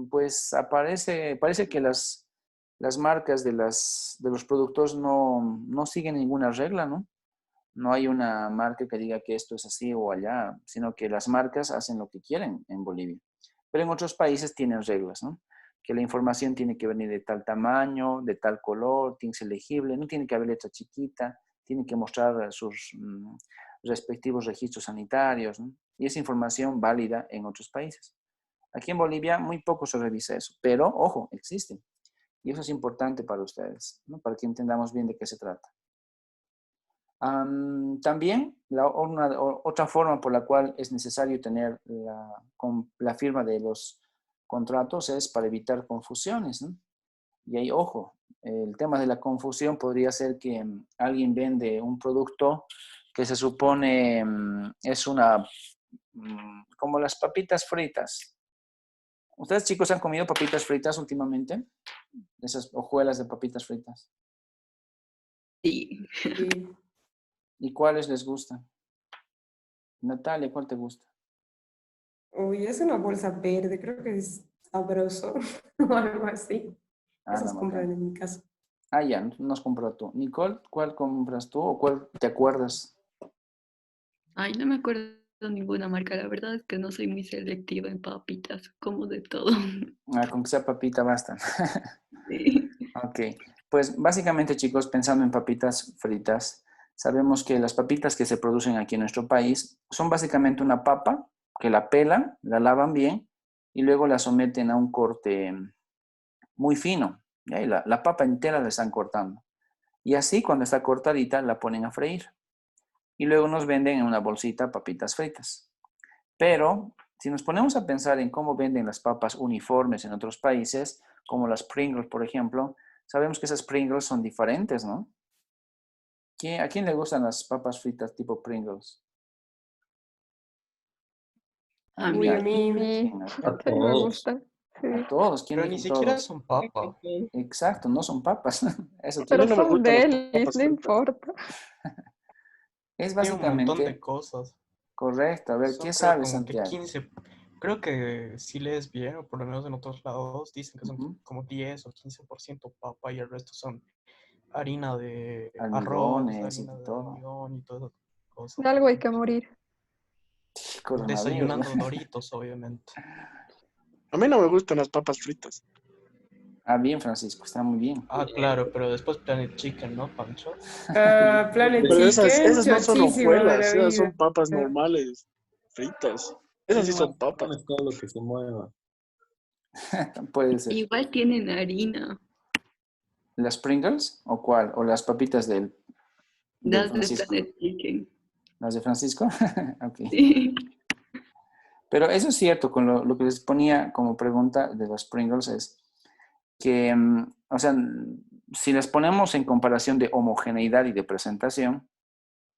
pues parece que las marcas de los productos no siguen ninguna regla, ¿no? No hay una marca que diga que esto es así o allá, sino que las marcas hacen lo que quieren en Bolivia. Pero en otros países tienen reglas, ¿no? Que la información tiene que venir de tal tamaño, de tal color, tiene que ser legible, no tiene que haber letra chiquita, tiene que mostrar sus respectivos registros sanitarios, ¿no? Y es información válida en otros países. Aquí en Bolivia muy poco se revisa eso, pero ojo, existen. Y eso es importante para ustedes, ¿no? Para que entendamos bien de qué se trata. También otra forma por la cual es necesario tener la firma de los contratos es para evitar confusiones, ¿no? Y ahí, ojo, el tema de la confusión podría ser que alguien vende un producto que se supone es como las papitas fritas. ¿Ustedes, chicos, han comido papitas fritas últimamente? Esas hojuelas de papitas fritas. Sí. ¿Y cuáles les gustan? Natalia, ¿cuál te gusta? Uy, es una bolsa verde, creo que es sabroso o algo así. Esas No, compran en mi casa. Ya, nos compró tú. Nicole, ¿cuál compras tú o cuál te acuerdas? Ay, no me acuerdo ninguna marca, la verdad es que no soy muy selectiva en papitas, como de todo. Con que sea papita basta. Sí. Ok, pues básicamente, chicos, pensando en papitas fritas, sabemos que las papitas que se producen aquí en nuestro país son básicamente una papa que la pelan, la lavan bien y luego la someten a un corte muy fino. ¿Ya? Y la papa entera la están cortando. Y así, cuando está cortadita, la ponen a freír. Y luego nos venden en una bolsita papitas fritas. Pero si nos ponemos a pensar en cómo venden las papas uniformes en otros países, como las Pringles, por ejemplo, sabemos que esas Pringles son diferentes, ¿no? ¿A quién le gustan las papas fritas tipo Pringles? A Uy, a mí. mí. A Sí, me gusta. Sí. todos. ¿Quién Pero ni dijo siquiera todos? son papa. Exacto, no son papas. Eso A mí Pero quiero. no me son gustan las delis, papas no fritas. importa. Es Tiene un montón de básicamente cosas. correcto. A ver, Son ¿qué creo sabe como que Santiago? 15. Creo que si lees bien, o por lo menos en otros lados, dicen que son Ujú. como 10 o 15% papa y el resto son harina de arroz, Almidones y harina de todo. almidón y todas esas cosas. De algo hay que morir. Coronavirus. Desayunando Doritos, obviamente. A mí no me gustan las papas fritas. Ah, bien, Francisco, está muy bien. Ah, claro, pero después Planet Chicken, ¿no, Pancho? Ah, Planet Pero Chicken, esas no son chochísima de la hojuelas, esas vida. son papas normales, fritas. Esas sí son papas. Comes todo lo que se mueva. Puede ser. Igual tienen harina, ¿Las Pringles o cuál? ¿O las papitas del las de Francisco? Planet Chicken. ¿Las de Francisco? Ok. Sí. Pero eso es cierto, con lo que les ponía como pregunta de las Pringles es que, o sea, si las ponemos en comparación de homogeneidad y de presentación,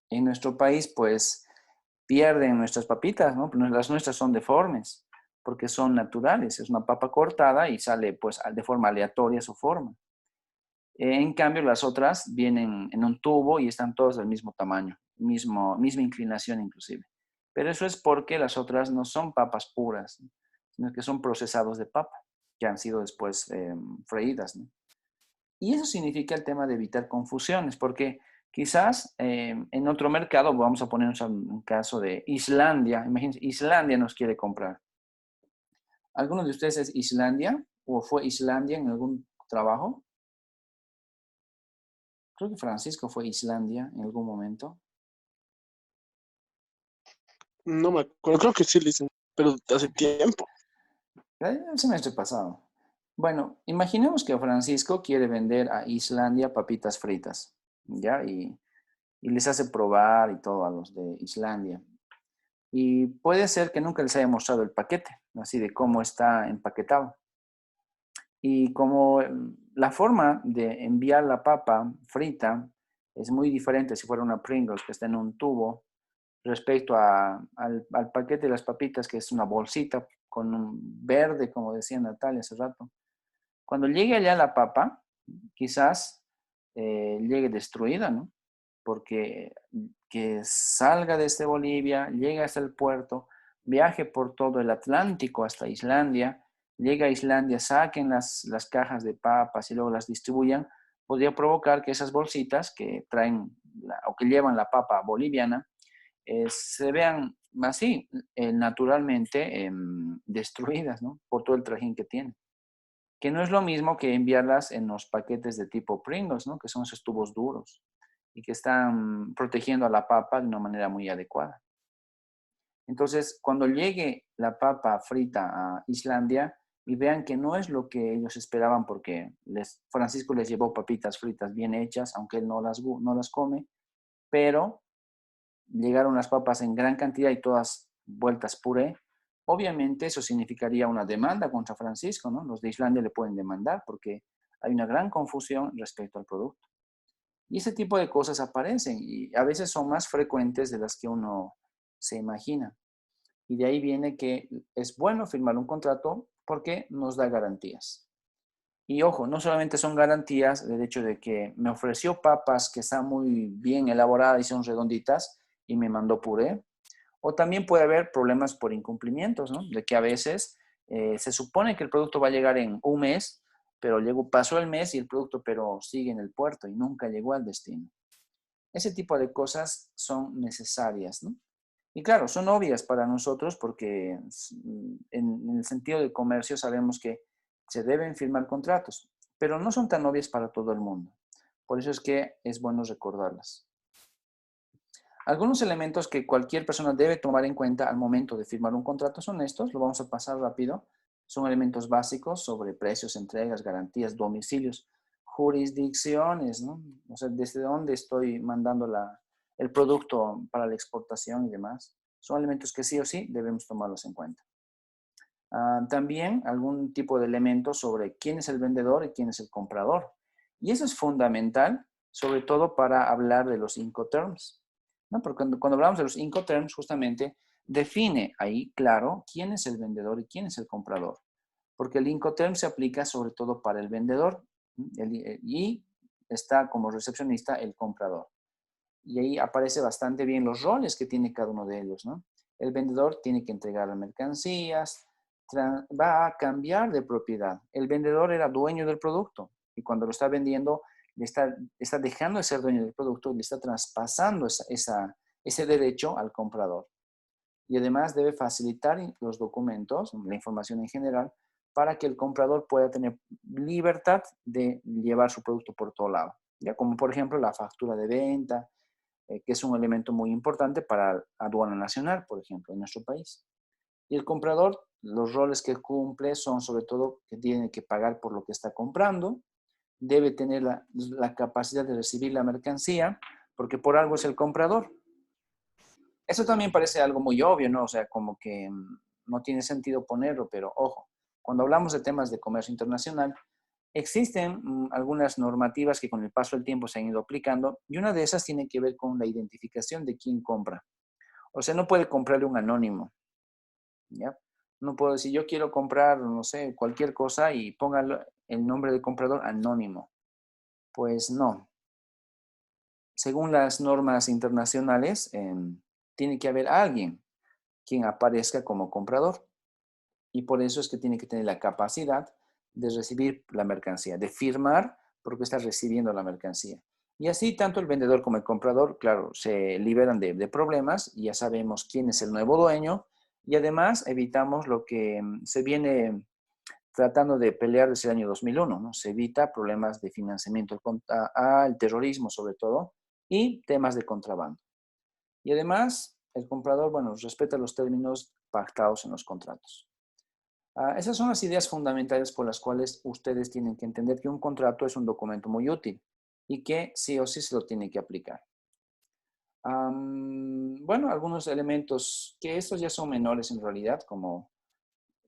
en nuestro país, pues, pierden nuestras papitas, ¿no? Las nuestras son deformes, porque son naturales. Es una papa cortada y sale, pues, de forma aleatoria su forma. En cambio, las otras vienen en un tubo y están todas del mismo tamaño, misma inclinación inclusive. Pero eso es porque las otras no son papas puras, ¿no? Sino que son procesados de papa, que han sido después freídas, ¿no? Y eso significa el tema de evitar confusiones, porque quizás en otro mercado, vamos a ponernos un caso de Islandia, imagínense, Islandia nos quiere comprar. ¿Alguno de ustedes es Islandia o fue Islandia en algún trabajo? Creo que Francisco fue a Islandia en algún momento. No me acuerdo, creo que sí le dicen, pero hace tiempo. El semestre pasado. Bueno, imaginemos que Francisco quiere vender a Islandia papitas fritas, ¿ya? Y les hace probar y todo a los de Islandia. Y puede ser que nunca les haya mostrado el paquete, así de cómo está empaquetado. Y como la forma de enviar la papa frita es muy diferente si fuera una Pringles que está en un tubo respecto al paquete de las papitas, que es una bolsita con un verde, como decía Natalia hace rato. Cuando llegue allá la papa, quizás llegue destruida, ¿no? Porque que salga desde Bolivia, llegue hasta el puerto, viaje por todo el Atlántico hasta Islandia, llegue a Islandia, saquen las cajas de papas y luego las distribuyan, podría provocar que esas bolsitas que traen o que llevan la papa boliviana se vean así, naturalmente destruidas, ¿no? Por todo el trajín que tienen. Que no es lo mismo que enviarlas en los paquetes de tipo Pringles, ¿no? Que son esos tubos duros y que están protegiendo a la papa de una manera muy adecuada. Entonces, cuando llegue la papa frita a Islandia y vean que no es lo que ellos esperaban porque Francisco les llevó papitas fritas bien hechas, aunque él no las come, pero llegaron las papas en gran cantidad y todas vueltas puré, obviamente eso significaría una demanda contra Francisco, ¿no? Los de Islandia le pueden demandar porque hay una gran confusión respecto al producto. Y ese tipo de cosas aparecen y a veces son más frecuentes de las que uno se imagina. Y de ahí viene que es bueno firmar un contrato porque nos da garantías. Y ojo, no solamente son garantías del hecho de que me ofreció papas que están muy bien elaboradas y son redonditas y me mandó puré, o también puede haber problemas por incumplimientos, ¿no? De que a veces se supone que el producto va a llegar en un mes, pero pasó el mes y el producto pero sigue en el puerto y nunca llegó al destino. Ese tipo de cosas son necesarias, ¿no? Y claro, son obvias para nosotros porque en el sentido de comercio sabemos que se deben firmar contratos, pero no son tan obvias para todo el mundo. Por eso es que es bueno recordarlas. Algunos elementos que cualquier persona debe tomar en cuenta al momento de firmar un contrato son estos, lo vamos a pasar rápido. Son elementos básicos sobre precios, entregas, garantías, domicilios, jurisdicciones, ¿no? O sea, desde dónde estoy mandando el producto para la exportación y demás. Son elementos que sí o sí debemos tomarlos en cuenta. También algún tipo de elementos sobre quién es el vendedor y quién es el comprador. Y eso es fundamental, sobre todo para hablar de los Incoterms, ¿no? Porque cuando hablamos de los Incoterms, justamente define ahí, claro, quién es el vendedor y quién es el comprador. Porque el Incoterm se aplica sobre todo para el vendedor y está como recepcionista el comprador. Y ahí aparece bastante bien los roles que tiene cada uno de ellos, ¿no? El vendedor tiene que entregar las mercancías, va a cambiar de propiedad. El vendedor era dueño del producto y cuando lo está vendiendo, está dejando de ser dueño del producto y le está traspasando ese derecho al comprador. Y además debe facilitar los documentos, la información en general, para que el comprador pueda tener libertad de llevar su producto por todo lado. Ya como por ejemplo la factura de venta, que es un elemento muy importante para aduana nacional, por ejemplo, en nuestro país. Y el comprador, los roles que cumple son sobre todo que tiene que pagar por lo que está comprando, debe tener la capacidad de recibir la mercancía, porque por algo es el comprador. Eso también parece algo muy obvio, ¿no? O sea, como que no tiene sentido ponerlo, pero ojo, cuando hablamos de temas de comercio internacional, existen algunas normativas que con el paso del tiempo se han ido aplicando y una de esas tiene que ver con la identificación de quién compra. O sea, no puede comprarle un anónimo, ¿ya? No puedo decir, yo quiero comprar, no sé, cualquier cosa y póngalo el nombre del comprador anónimo. Pues no. Según las normas internacionales, tiene que haber alguien quien aparezca como comprador. Y por eso es que tiene que tener la capacidad de recibir la mercancía, de firmar porque está recibiendo la mercancía. Y así tanto el vendedor como el comprador, claro, se liberan de problemas, ya sabemos quién es el nuevo dueño y además evitamos lo que se viene tratando de pelear desde el año 2001, ¿no? Se evita problemas de financiamiento al terrorismo sobre todo y temas de contrabando. Y además, el comprador, bueno, respeta los términos pactados en los contratos. Esas son las ideas fundamentales por las cuales ustedes tienen que entender que un contrato es un documento muy útil y que sí o sí se lo tiene que aplicar. Bueno, algunos elementos que estos ya son menores en realidad, como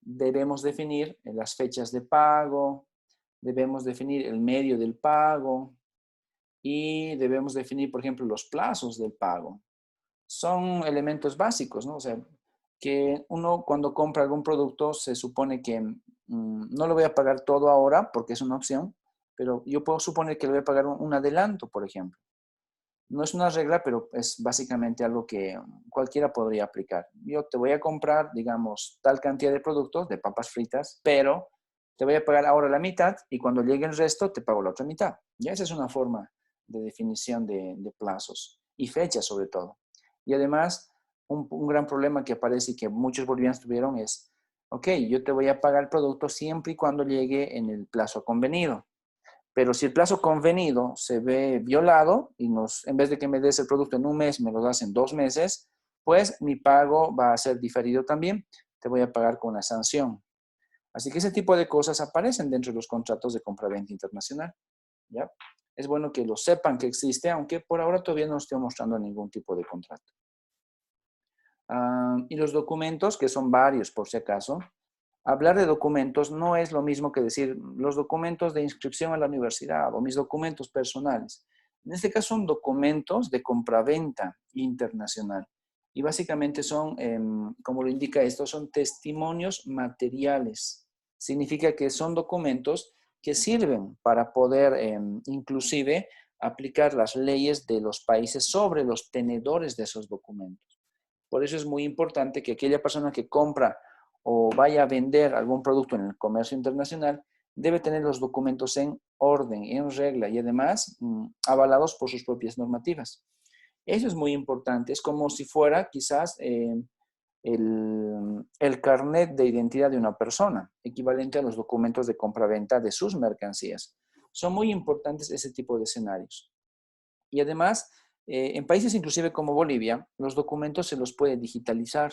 debemos definir las fechas de pago, debemos definir el medio del pago y debemos definir, por ejemplo, los plazos del pago. Son elementos básicos, ¿no? O sea, que uno cuando compra algún producto se supone que no lo voy a pagar todo ahora porque es una opción, pero yo puedo suponer que le voy a pagar un adelanto, por ejemplo. No es una regla, pero es básicamente algo que cualquiera podría aplicar. Yo te voy a comprar, digamos, tal cantidad de productos, de papas fritas, pero te voy a pagar ahora la mitad y cuando llegue el resto te pago la otra mitad. Ya esa es una forma de definición de plazos y fechas sobre todo. Y además, un gran problema que aparece y que muchos bolivianos tuvieron es, ok, yo te voy a pagar el producto siempre y cuando llegue en el plazo convenido. Pero si el plazo convenido se ve violado y en vez de que me des el producto en un mes, me lo das en 2 meses, pues mi pago va a ser diferido también. Te voy a pagar con una sanción. Así que ese tipo de cosas aparecen dentro de los contratos de compra-venta internacional. ¿Ya? Es bueno que lo sepan que existe, aunque por ahora todavía no estoy mostrando ningún tipo de contrato. Y los documentos, que son varios por si acaso. Hablar de documentos no es lo mismo que decir los documentos de inscripción a la universidad o mis documentos personales. En este caso son documentos de compraventa internacional. Y básicamente son, como lo indica esto, son testimonios materiales. Significa que son documentos que sirven para poder inclusive aplicar las leyes de los países sobre los tenedores de esos documentos. Por eso es muy importante que aquella persona que compra o vaya a vender algún producto en el comercio internacional, debe tener los documentos en orden, en regla y además avalados por sus propias normativas. Eso es muy importante. Es como si fuera quizás el carnet de identidad de una persona, equivalente a los documentos de compra-venta de sus mercancías. Son muy importantes ese tipo de escenarios. Y además, en países inclusive como Bolivia, los documentos se los puede digitalizar.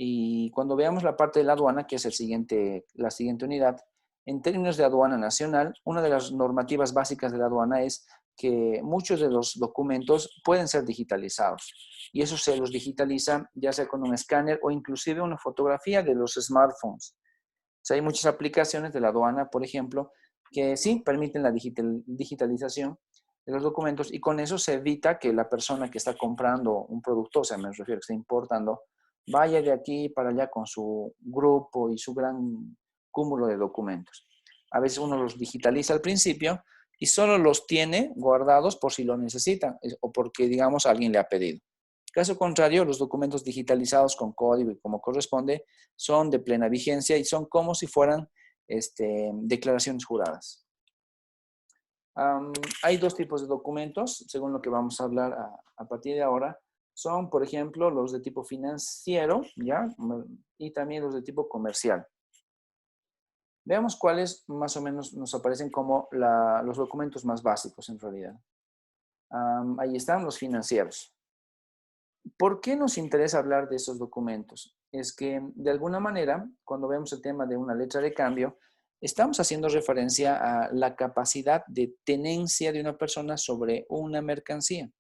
Y cuando veamos la parte de la aduana, que es la siguiente unidad, en términos de aduana nacional, una de las normativas básicas de la aduana es que muchos de los documentos pueden ser digitalizados. Y eso se los digitaliza ya sea con un escáner o inclusive una fotografía de los smartphones. O sea, hay muchas aplicaciones de la aduana, por ejemplo, que sí permiten la digitalización de los documentos y con eso se evita que la persona que está comprando un producto, o sea, me refiero que está importando, vaya de aquí para allá con su grupo y su gran cúmulo de documentos. A veces uno los digitaliza al principio y solo los tiene guardados por si lo necesitan o porque, digamos, alguien le ha pedido. Caso contrario, los documentos digitalizados con código y como corresponde son de plena vigencia y son como si fueran declaraciones juradas. Hay dos tipos de documentos, según lo que vamos a hablar a partir de ahora. Son, por ejemplo, los de tipo financiero, ¿ya? Y también los de tipo comercial. Veamos cuáles más o menos nos aparecen como los documentos más básicos en realidad. Ahí están los financieros. ¿Por qué nos interesa hablar de esos documentos? Es que de alguna manera, cuando vemos el tema de una letra de cambio, estamos haciendo referencia a la capacidad de tenencia de una persona sobre una mercancía.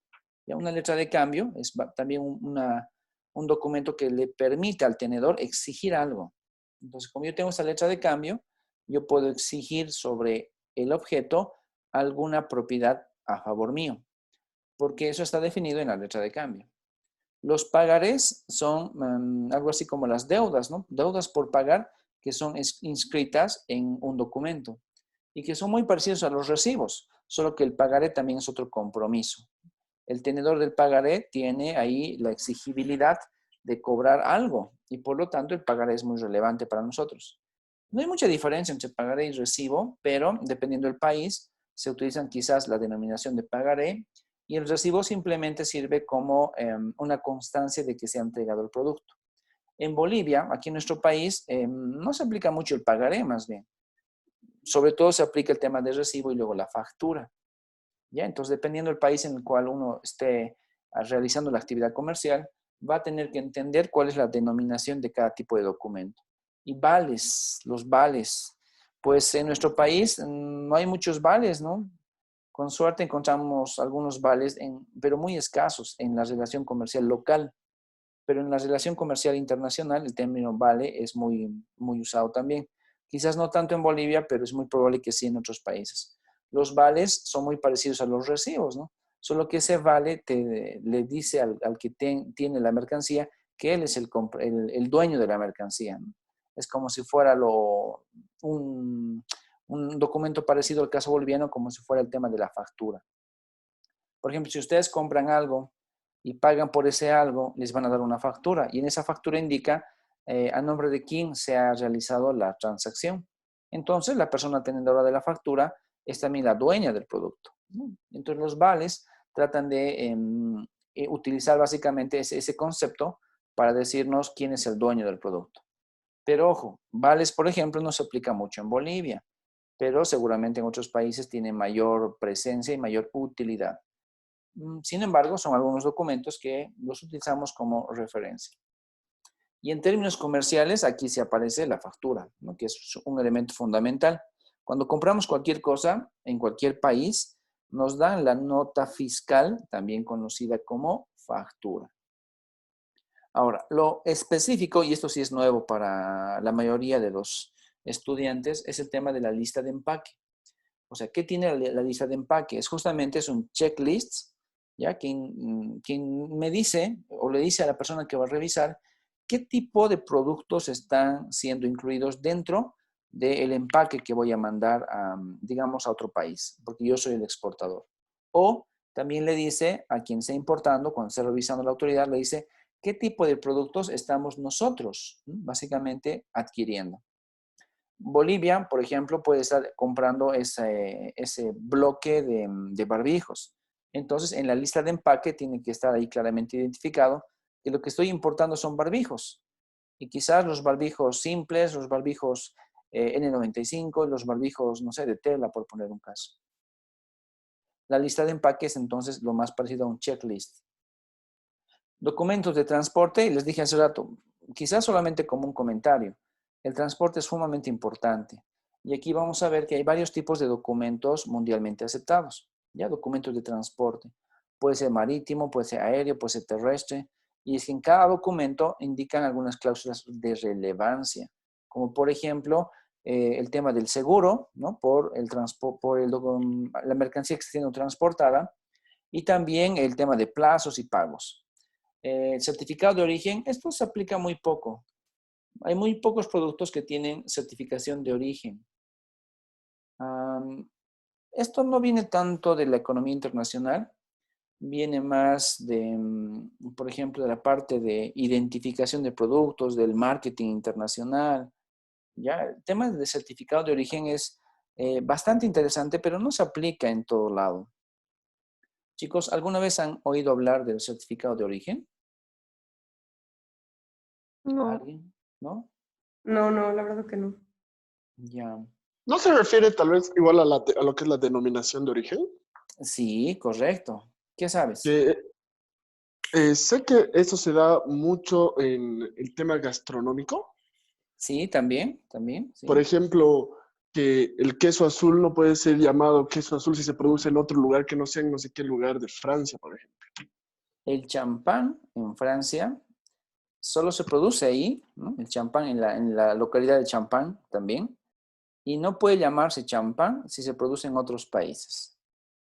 Ya una letra de cambio es también un documento que le permite al tenedor exigir algo. Entonces, como yo tengo esta letra de cambio, yo puedo exigir sobre el objeto alguna propiedad a favor mío, porque eso está definido en la letra de cambio. Los pagarés son algo así como las deudas, ¿no? Deudas por pagar que son inscritas en un documento y que son muy parecidos a los recibos, solo que el pagaré también es otro compromiso. El tenedor del pagaré tiene ahí la exigibilidad de cobrar algo y por lo tanto el pagaré es muy relevante para nosotros. No hay mucha diferencia entre pagaré y recibo, pero dependiendo del país se utilizan quizás la denominación de pagaré y el recibo simplemente sirve como una constancia de que se ha entregado el producto. En Bolivia, aquí en nuestro país, no se aplica mucho el pagaré más bien. Sobre todo se aplica el tema del recibo y luego la factura. ¿Ya? Entonces, dependiendo del país en el cual uno esté realizando la actividad comercial, va a tener que entender cuál es la denominación de cada tipo de documento. Y vales, los vales. Pues en nuestro país no hay muchos vales, ¿no? Con suerte encontramos algunos vales, pero muy escasos en la relación comercial local. Pero en la relación comercial internacional el término vale es muy, muy usado también. Quizás no tanto en Bolivia, pero es muy probable que sí en otros países. Los vales son muy parecidos a los recibos, ¿no? Solo que ese vale le dice al que tiene la mercancía que él es el dueño de la mercancía, ¿no? Es como si fuera un documento parecido al caso boliviano, como si fuera el tema de la factura. Por ejemplo, si ustedes compran algo y pagan por ese algo, les van a dar una factura y en esa factura indica a nombre de quién se ha realizado la transacción. Entonces, la persona tenedora de la factura es también la dueña del producto, ¿no? Entonces, los vales tratan de utilizar básicamente ese concepto para decirnos quién es el dueño del producto. Pero ojo, vales, por ejemplo, no se aplica mucho en Bolivia, pero seguramente en otros países tiene mayor presencia y mayor utilidad. Sin embargo, son algunos documentos que los utilizamos como referencia. Y en términos comerciales, aquí se aparece la factura, ¿no? Que es un elemento fundamental. Cuando compramos cualquier cosa en cualquier país, nos dan la nota fiscal, también conocida como factura. Ahora, lo específico, y esto sí es nuevo para la mayoría de los estudiantes, es el tema de la lista de empaque. O sea, ¿qué tiene la lista de empaque? Es un checklist, ¿ya? Quien me dice o le dice a la persona que va a revisar qué tipo de productos están siendo incluidos dentro del empaque que voy a mandar, digamos, a otro país, porque yo soy el exportador. O también le dice a quien esté importando, cuando esté revisando la autoridad, le dice qué tipo de productos estamos nosotros, básicamente, adquiriendo. Bolivia, por ejemplo, puede estar comprando ese bloque de barbijos. Entonces, en la lista de empaque tiene que estar ahí claramente identificado que lo que estoy importando son barbijos. Y quizás los barbijos simples, los barbijos N95, los barbijos, no sé, de tela, por poner un caso. La lista de empaque es entonces lo más parecido a un checklist. Documentos de transporte, y les dije hace rato, quizás solamente como un comentario. El transporte es sumamente importante. Y aquí vamos a ver que hay varios tipos de documentos mundialmente aceptados. ¿Ya? Documentos de transporte. Puede ser marítimo, puede ser aéreo, puede ser terrestre. Y es que en cada documento indican algunas cláusulas de relevancia. Como por ejemplo, el tema del seguro, ¿no? Por la mercancía que está siendo transportada. Y también el tema de plazos y pagos. Certificado de origen, esto se aplica muy poco. Hay muy pocos productos que tienen certificación de origen. Esto no viene tanto de la economía internacional, viene más de, por ejemplo, de la parte de identificación de productos, del marketing internacional. ¿Ya? El tema de certificado de origen es bastante interesante, pero no se aplica en todo lado. Chicos, ¿alguna vez han oído hablar del certificado de origen? No. ¿Alguien? ¿No? No, no, la verdad que no. Ya. ¿No se refiere tal vez igual a lo que es la denominación de origen? Sí, correcto. ¿Qué sabes? Que sé que eso se da mucho en el tema gastronómico. Sí, también, Por sí. ejemplo, que el queso azul no puede ser llamado queso azul si se produce en otro lugar que no sea en no sé qué lugar de Francia, por ejemplo. El champán en Francia solo se produce ahí, ¿no? El champán en la localidad de Champagne también. Y no puede llamarse champán si se produce en otros países.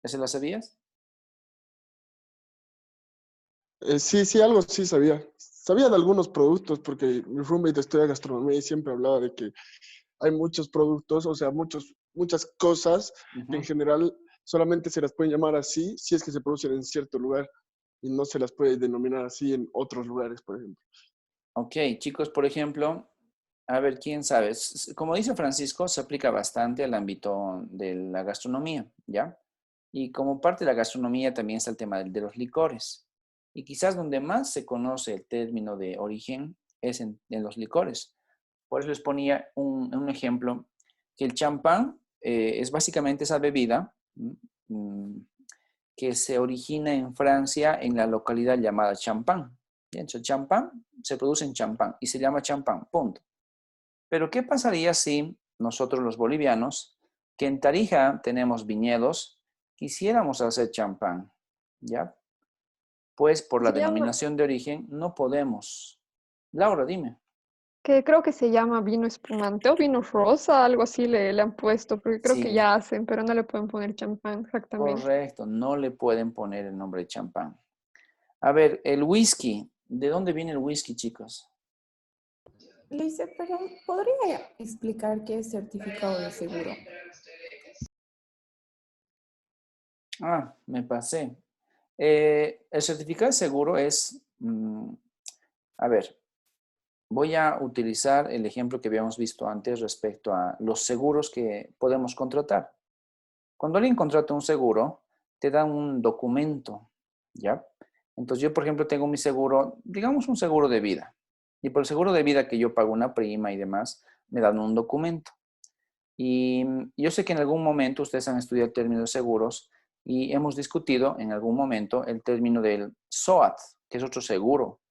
¿Eso lo sabías? Sí, sí, algo sí sabía. Sabía de algunos productos porque mi roommate estudia gastronomía y siempre hablaba de que hay muchos productos, o sea, muchas cosas que en Ujú. general solamente se las pueden llamar así si es que se producen en cierto lugar y no se las puede denominar así en otros lugares, por ejemplo. Ok, chicos, por ejemplo, a ver, quién sabe. Como dice Francisco, se aplica bastante al ámbito de la gastronomía, ¿ya? Y como parte de la gastronomía también está el tema de los licores. Y quizás donde más se conoce el término de origen es en los licores. Por eso les ponía un ejemplo, que el champán es básicamente esa bebida que se origina en Francia en la localidad llamada Champagne. Bien, entonces, champán se produce en champán y se llama champán, punto. Pero ¿qué pasaría si nosotros los bolivianos, que en Tarija tenemos viñedos, quisiéramos hacer champán? ¿Ya? Pues por la Se llama, denominación de origen no podemos. Laura, dime. que creo que se llama vino espumante o vino rosa, algo así le han puesto, porque creo que Sí, ya hacen, pero no le pueden poner champán exactamente. correcto, no le pueden poner el nombre de champán. A ver, el whisky, ¿de dónde viene el whisky, chicos? Luisa, pero ¿podría explicar qué es certificado de seguro? Ah, me pasé. El certificado de seguro es, a ver, voy a utilizar el ejemplo que habíamos visto antes respecto a los seguros que podemos contratar. Cuando alguien contrata un seguro, te da un documento, ¿ya? Entonces yo, por ejemplo, tengo mi seguro, digamos un seguro de vida. Y por el seguro de vida que yo pago una prima y demás, me dan un documento. Y yo sé que en algún momento ustedes han estudiado términos de seguros y hemos discutido en algún momento el término del SOAT, que es otro seguro,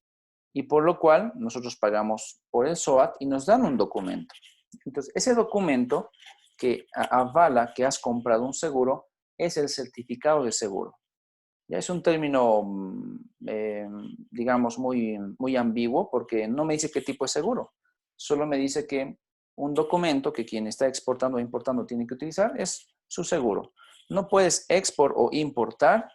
y por lo cual nosotros pagamos por el SOAT y nos dan un documento. Entonces, ese documento que avala que has comprado un seguro es el certificado de seguro. Ya es un término, digamos, muy ambiguo porque no me dice qué tipo de seguro. Solo me dice que un documento que quien está exportando o importando tiene que utilizar es su seguro. No puedes export o importar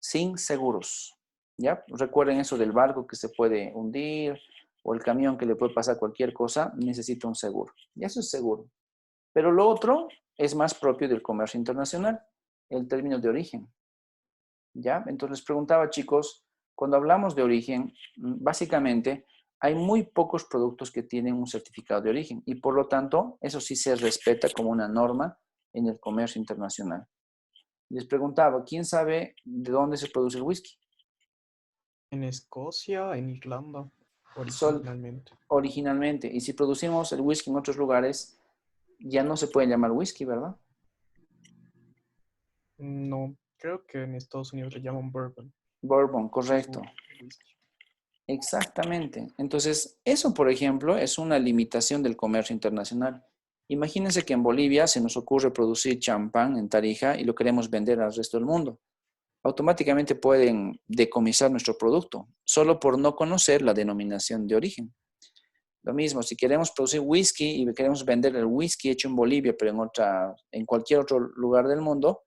sin seguros. ¿Ya? Recuerden eso del barco que se puede hundir o el camión que le puede pasar cualquier cosa, necesita un seguro. Y eso es seguro. Pero lo otro es más propio del comercio internacional, el término de origen. ¿Ya? Entonces les preguntaba, chicos, cuando hablamos de origen, básicamente hay muy pocos productos que tienen un certificado de origen y por lo tanto eso sí se respeta como una norma en el comercio internacional. Les preguntaba, ¿quién sabe de dónde se produce el whisky? En Escocia, en Irlanda, Sol, originalmente. originalmente. Y si producimos el whisky en otros lugares, ya no se puede llamar whisky, ¿verdad? No, creo que en Estados Unidos le llaman bourbon. Bourbon, correcto. Su whisky. Exactamente. Entonces, eso, por ejemplo, es una limitación del comercio internacional. Imagínense que en Bolivia se nos ocurre producir champán en Tarija y lo queremos vender al resto del mundo. Automáticamente pueden decomisar nuestro producto, solo por no conocer la denominación de origen. Lo mismo, si queremos producir whisky y queremos vender el whisky hecho en Bolivia, pero en cualquier otro lugar del mundo,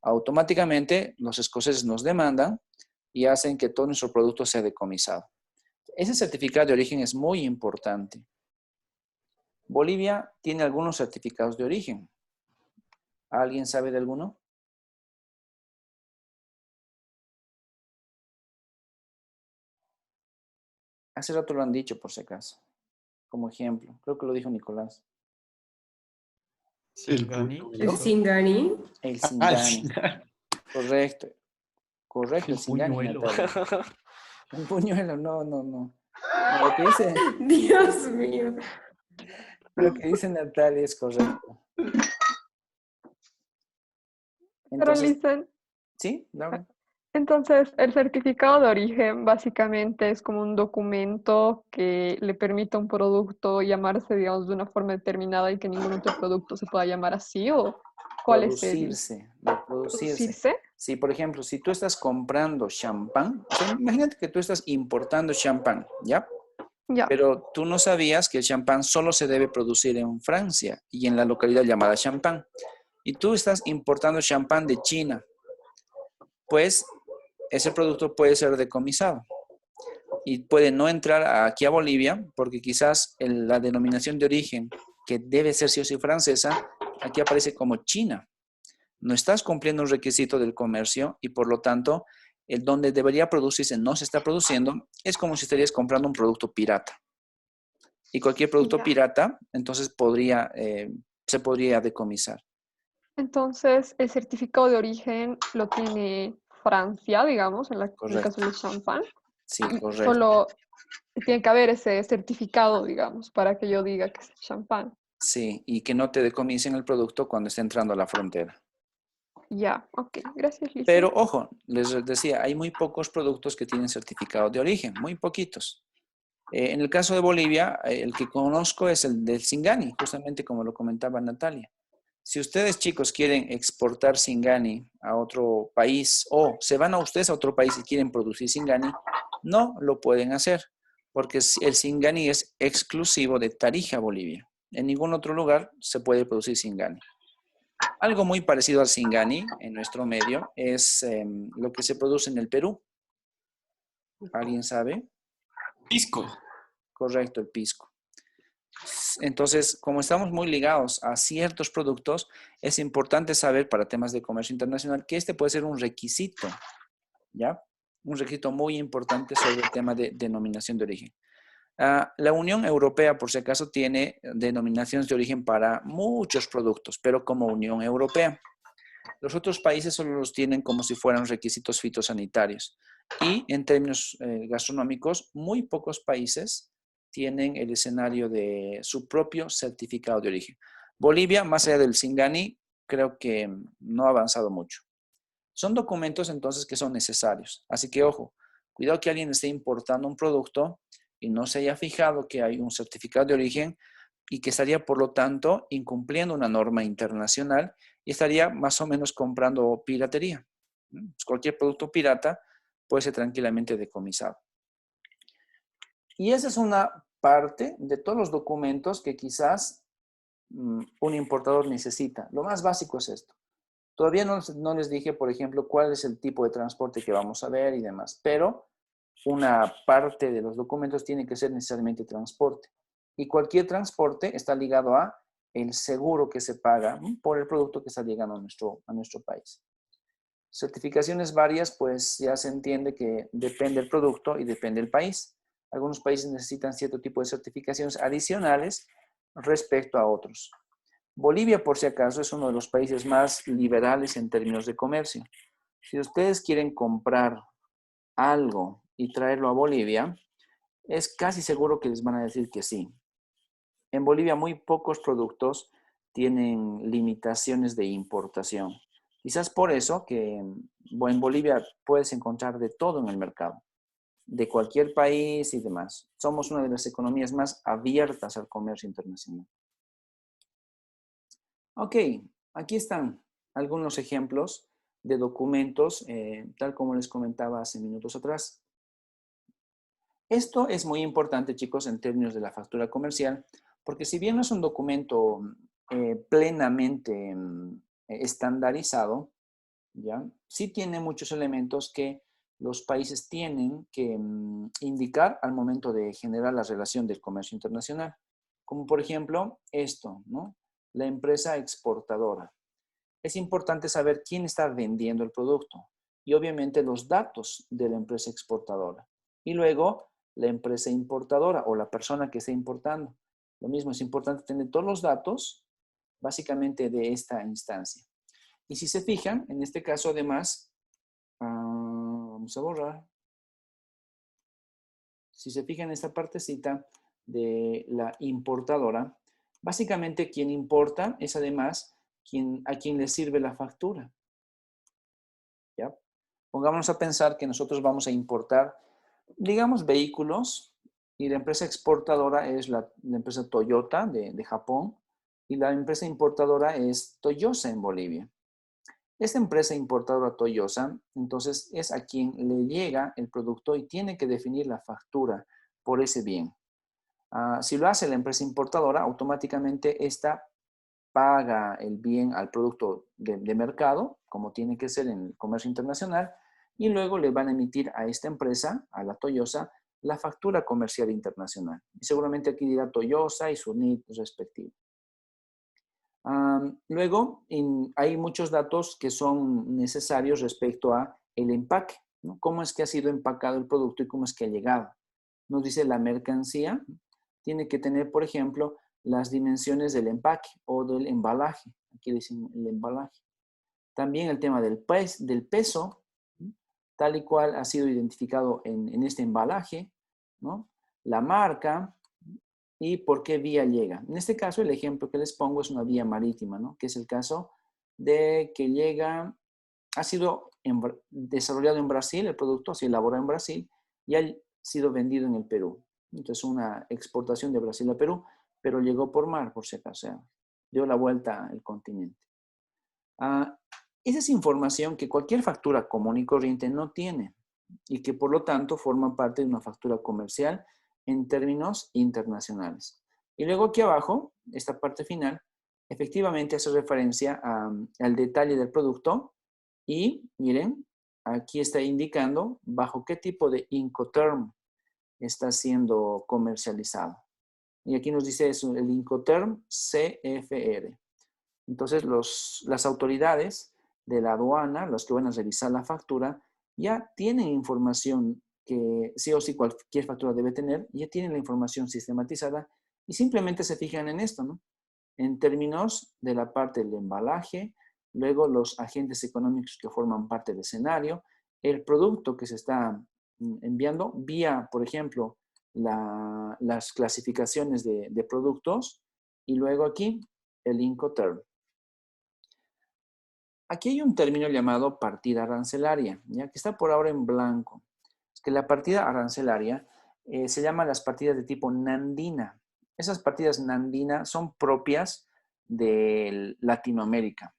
automáticamente los escoceses nos demandan y hacen que todo nuestro producto sea decomisado. Ese certificado de origen es muy importante. Bolivia tiene algunos certificados de origen. ¿Alguien sabe de alguno? Hace rato lo han dicho, por si acaso, como ejemplo. Creo que lo dijo Nicolás. El buñuelo. El Singani. El El Singani. Singani. Correcto. Correcto, el El Singani, buñuelo. Natalia. Un puñuelo, no. No, lo que dice, Dios mío. Lo que dice Natalia es correcto. Pero Entonces, Listen, ¿sí, Laura? entonces el certificado de origen básicamente es como un documento que le permite a un producto llamarse, digamos, de una forma determinada y que ningún otro producto se pueda llamar así, ¿o cuál es el Producirse. producirse? Sí, por ejemplo, si tú estás comprando champán, o sea, imagínate que tú estás importando champán, ¿ya? Ya, Pero tú no sabías que el champán solo se debe producir en Francia y en la localidad llamada Champán. Y tú estás importando champán de China, pues ese producto puede ser decomisado y puede no entrar aquí a Bolivia porque quizás la denominación de origen, que debe ser sí o sí francesa, aquí aparece como China. No estás cumpliendo un requisito del comercio y por lo tanto, el donde debería producirse no se está produciendo, es como si estarías comprando un producto pirata. Y cualquier producto ya. pirata, entonces se podría decomisar. Entonces el certificado de origen lo tiene Francia, digamos, en el caso Correcto. del champán, Sí, y correcto. solo tiene que haber ese certificado, digamos, para que yo diga que es champán. Sí, y que no te decomisen el producto cuando esté entrando a la frontera. Ya, ok, gracias, Pero Lisa. ojo, les decía, hay muy pocos productos que tienen certificado de origen, muy poquitos. En el caso de Bolivia, el que conozco es el del Singani, justamente como lo comentaba Natalia. Si ustedes, chicos, quieren exportar Singani a otro país o se van a ustedes a otro país y quieren producir Singani, no lo pueden hacer porque el Singani es exclusivo de Tarija, Bolivia. En ningún otro lugar se puede producir Singani. Algo muy parecido al Singani en nuestro medio es lo que se produce en el Perú. ¿Alguien sabe? Pisco. Correcto, el pisco. Entonces, como estamos muy ligados a ciertos productos, es importante saber para temas de comercio internacional que este puede ser un requisito, ¿ya? Un requisito muy importante sobre el tema de denominación de origen. La Unión Europea, por si acaso, tiene denominaciones de origen para muchos productos, pero como Unión Europea. Los otros países solo los tienen como si fueran requisitos fitosanitarios. Y en términos gastronómicos, muy pocos países tienen el escenario de su propio certificado de origen. Bolivia, más allá del Singani, creo que no ha avanzado mucho. Son documentos entonces que son necesarios. Así que ojo, cuidado que alguien esté importando un producto y no se haya fijado que hay un certificado de origen y que estaría, por lo tanto, incumpliendo una norma internacional y estaría más o menos comprando piratería. Pues cualquier producto pirata puede ser tranquilamente decomisado. Y esa es una parte de todos los documentos que quizás un importador necesita. Lo más básico es esto. Todavía no les dije, por ejemplo, cuál es el tipo de transporte que vamos a ver y demás, pero una parte de los documentos tiene que ser necesariamente transporte. Y cualquier transporte está ligado a el seguro que se paga por el producto que está llegando a nuestro país. Certificaciones varias, pues ya se entiende que depende del producto y depende del país. Algunos países necesitan cierto tipo de certificaciones adicionales respecto a otros. Bolivia, por si acaso, es uno de los países más liberales en términos de comercio. Si ustedes quieren comprar algo y traerlo a Bolivia, es casi seguro que les van a decir que sí. En Bolivia muy pocos productos tienen limitaciones de importación. Quizás por eso que en Bolivia puedes encontrar de todo en el mercado, de cualquier país y demás. Somos una de las economías más abiertas al comercio internacional. Ok, aquí están algunos ejemplos de documentos, tal como les comentaba hace minutos atrás. Esto es muy importante, chicos, en términos de la factura comercial, porque si bien no es un documento plenamente estandarizado, ¿ya? Sí tiene muchos elementos que los países tienen que indicar al momento de generar la relación del comercio internacional, como por ejemplo esto, ¿no? La empresa exportadora. Es importante saber quién está vendiendo el producto y obviamente los datos de la empresa exportadora. Y luego la empresa importadora o la persona que está importando. Lo mismo, es importante tener todos los datos básicamente de esta instancia. Y si se fijan, en este caso además, vamos a borrar. Si se fijan en esta partecita de la importadora, Básicamente, quien importa es además a quien le sirve la factura. ¿Ya? Pongámonos a pensar que nosotros vamos a importar, digamos, vehículos, y la empresa exportadora es la empresa Toyota de Japón, y la empresa importadora es Toyosa en Bolivia. Esta empresa importadora Toyosa, entonces, es a quien le llega el producto y tiene que definir la factura por ese bien. Si lo hace la empresa importadora, automáticamente esta paga el bien al producto de mercado, como tiene que ser en el comercio internacional, y luego le van a emitir a esta empresa, a la Toyosa, la factura comercial internacional. Y seguramente aquí dirá Toyosa y su NIT respectivo. Luego, hay muchos datos que son necesarios respecto a el empaque, ¿no? Cómo es que ha sido empacado el producto y cómo es que ha llegado. Nos dice la mercancía, tiene que tener, por ejemplo, las dimensiones del empaque o del embalaje. Aquí dicen el embalaje. También el tema del peso, ¿no? Tal y cual ha sido identificado en este embalaje, ¿no? La marca y por qué vía llega. En este caso, el ejemplo que les pongo es una vía marítima, ¿no? Que es el caso de que llega, ha sido desarrollado en Brasil, el producto ha sido elaborado en Brasil y ha sido vendido en el Perú. Entonces, una exportación de Brasil a Perú, pero llegó por mar, por si acaso, o sea, dio la vuelta al continente. Esa es información que cualquier factura común y corriente no tiene y que por lo tanto forma parte de una factura comercial en términos internacionales. Y luego aquí abajo, esta parte final, efectivamente hace referencia al detalle del producto y miren, aquí está indicando bajo qué tipo de Incoterm está siendo comercializado. Y aquí nos dice eso, el Incoterm CFR. Entonces, las autoridades de la aduana, los que van a revisar la factura, ya tienen información que sí o sí cualquier factura debe tener, ya tienen la información sistematizada y simplemente se fijan en esto, ¿no? En términos de la parte del embalaje, luego los agentes económicos que forman parte del escenario, el producto que se está enviando vía, por ejemplo, las clasificaciones de productos y luego aquí el Incoterm. Aquí hay un término llamado partida arancelaria, ya que está por ahora en blanco. Es que la partida arancelaria se llama las partidas de tipo Nandina. Esas partidas Nandina son propias de Latinoamérica.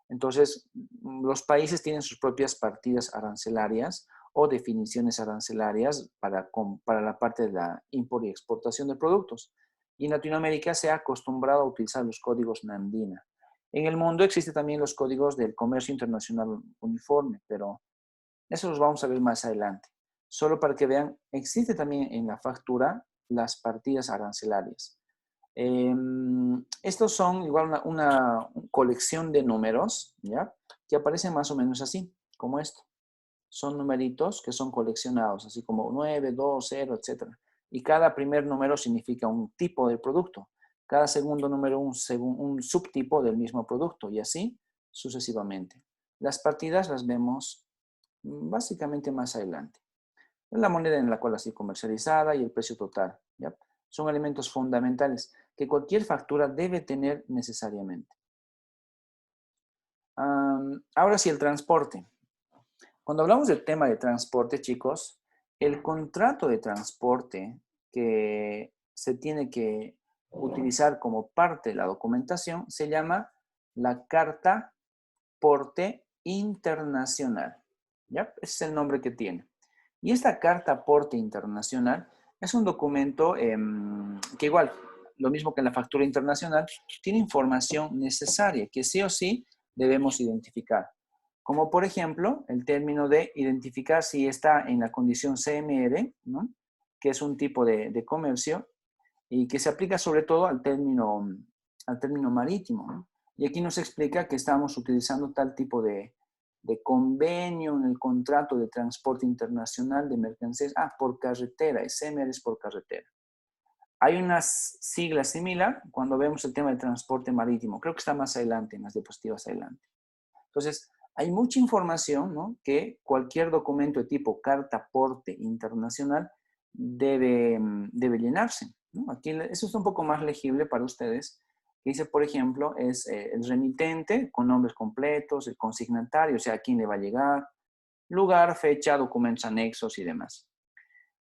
Entonces, los países tienen sus propias partidas arancelarias o definiciones arancelarias para la parte de la import y exportación de productos. Y en Latinoamérica se ha acostumbrado a utilizar los códigos Nandina. En el mundo existen también los códigos del comercio internacional uniforme, pero eso los vamos a ver más adelante. Solo para que vean, existe también en la factura las partidas arancelarias. Estos son igual una colección de números, ¿ya? Que aparecen más o menos así, como esto. Son numeritos que son coleccionados, así como 9, 2, 0, etc. Y cada primer número significa un tipo de producto. Cada segundo número un subtipo del mismo producto y así sucesivamente. Las partidas las vemos básicamente más adelante. La moneda en la cual ha sido comercializada y el precio total, ¿ya? Son elementos fundamentales que cualquier factura debe tener necesariamente. Ahora sí, el transporte. Cuando hablamos del tema de transporte, chicos, el contrato de transporte que se tiene que utilizar como parte de la documentación se llama la Carta Porte Internacional. ¿Ya? Ese es el nombre que tiene. Y esta Carta Porte Internacional es un documento que igual, lo mismo que en la factura internacional, tiene información necesaria que sí o sí debemos identificar. Como por ejemplo, el término de identificar si está en la condición CMR, ¿no? Que es un tipo de comercio y que se aplica sobre todo al término marítimo, ¿no? Y aquí nos explica que estamos utilizando tal tipo de convenio en el contrato de transporte internacional de mercancías. Por carretera, CMR es por carretera. Hay unas siglas similar cuando vemos el tema de transporte marítimo. Creo que está más adelante, en las diapositivas adelante. Entonces, hay mucha información, ¿no? Que cualquier documento de tipo carta porte internacional debe llenarse. ¿no? Aquí eso es un poco más legible para ustedes. Dice, por ejemplo, es el remitente con nombres completos, el consignatario, o sea, a quién le va a llegar, lugar, fecha, documentos anexos y demás.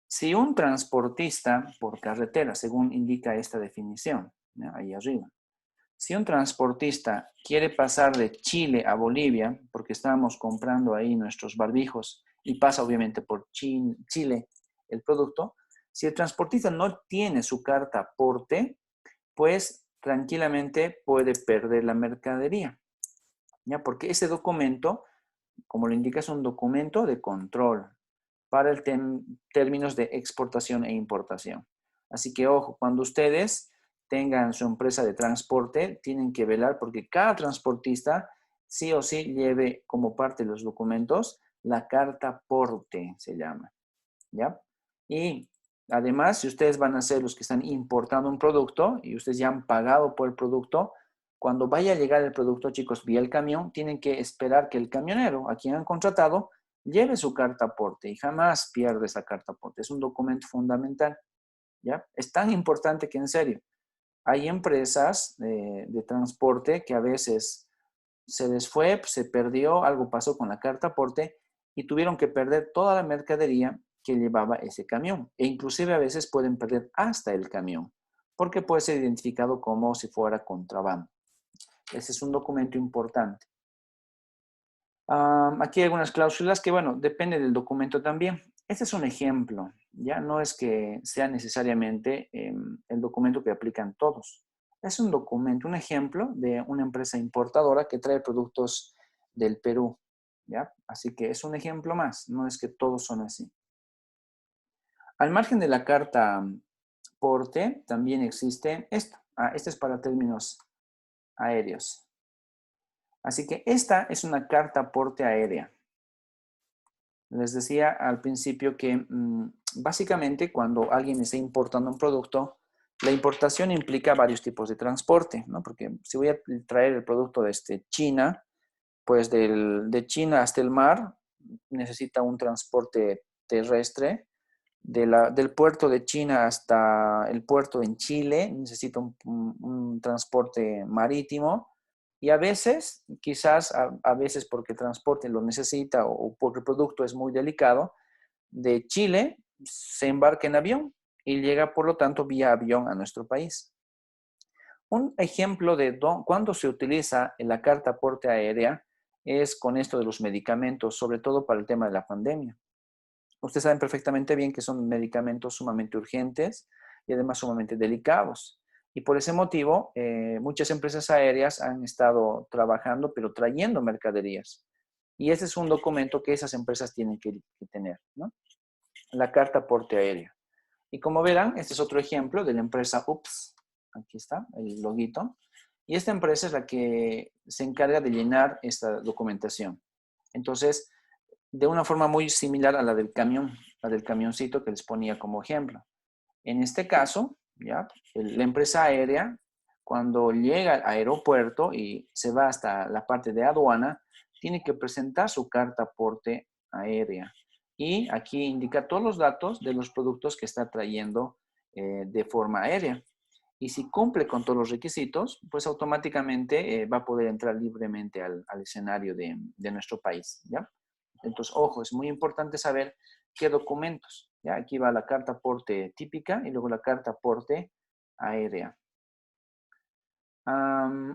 Si un transportista por carretera, según indica esta definición, ¿no? Ahí arriba, si un transportista quiere pasar de Chile a Bolivia, porque estamos comprando ahí nuestros barbijos y pasa obviamente por Chile el producto, si el transportista no tiene su carta aporte, pues tranquilamente puede perder la mercadería, ¿ya? Porque ese documento, como lo indica, es un documento de control para el términos de exportación e importación. Así que, ojo, cuando ustedes tengan su empresa de transporte, tienen que velar porque cada transportista sí o sí lleve como parte de los documentos la carta aporte, se llama, ¿ya? Y además, si ustedes van a ser los que están importando un producto y ustedes ya han pagado por el producto, cuando vaya a llegar el producto, chicos, vía el camión, tienen que esperar que el camionero, a quien han contratado, lleve su carta aporte y jamás pierde esa carta aporte. Es un documento fundamental, ¿ya? Es tan importante que, en serio, hay empresas de transporte que a veces se les fue, se perdió, algo pasó con la carta aporte y tuvieron que perder toda la mercadería que llevaba ese camión. E inclusive a veces pueden perder hasta el camión, porque puede ser identificado como si fuera contrabando. Ese es un documento importante. Aquí hay algunas cláusulas que, bueno, depende del documento también. Este es un ejemplo, ya no es que sea necesariamente el documento que aplican todos. Es un documento, un ejemplo de una empresa importadora que trae productos del Perú, ¿ya? Así que es un ejemplo más, no es que todos son así. Al margen de la carta porte, también existe esto. Este es para términos aéreos. Así que esta es una carta aporte aérea. Les decía al principio que básicamente cuando alguien está importando un producto, la importación implica varios tipos de transporte, ¿no? Porque si voy a traer el producto desde China, pues de China hasta el mar necesita un transporte terrestre. Del puerto de China hasta el puerto en Chile necesita un transporte marítimo. Y a veces, quizás a veces porque el transporte lo necesita o porque el producto es muy delicado, de Chile se embarca en avión y llega, por lo tanto, vía avión a nuestro país. Un ejemplo de cuando se utiliza la carta aporte aérea es con esto de los medicamentos, sobre todo para el tema de la pandemia. Ustedes saben perfectamente bien que son medicamentos sumamente urgentes y además sumamente delicados. Y por ese motivo, muchas empresas aéreas han estado trabajando, pero trayendo mercaderías. Y ese es un documento que esas empresas tienen que tener, ¿no? La carta aporte aérea. Y como verán, este es otro ejemplo de la empresa UPS. Aquí está el loguito. Y esta empresa es la que se encarga de llenar esta documentación. Entonces, de una forma muy similar a la del camión, la del camioncito que les ponía como ejemplo. En este caso, ¿ya? La empresa aérea, cuando llega al aeropuerto y se va hasta la parte de aduana, tiene que presentar su carta aporte aérea. Y aquí indica todos los datos de los productos que está trayendo de forma aérea. Y si cumple con todos los requisitos, pues automáticamente va a poder entrar libremente al escenario de nuestro país, ¿ya? Entonces, ojo, es muy importante saber qué documentos. ¿Ya? Aquí va la carta aporte típica y luego la carta aporte aérea.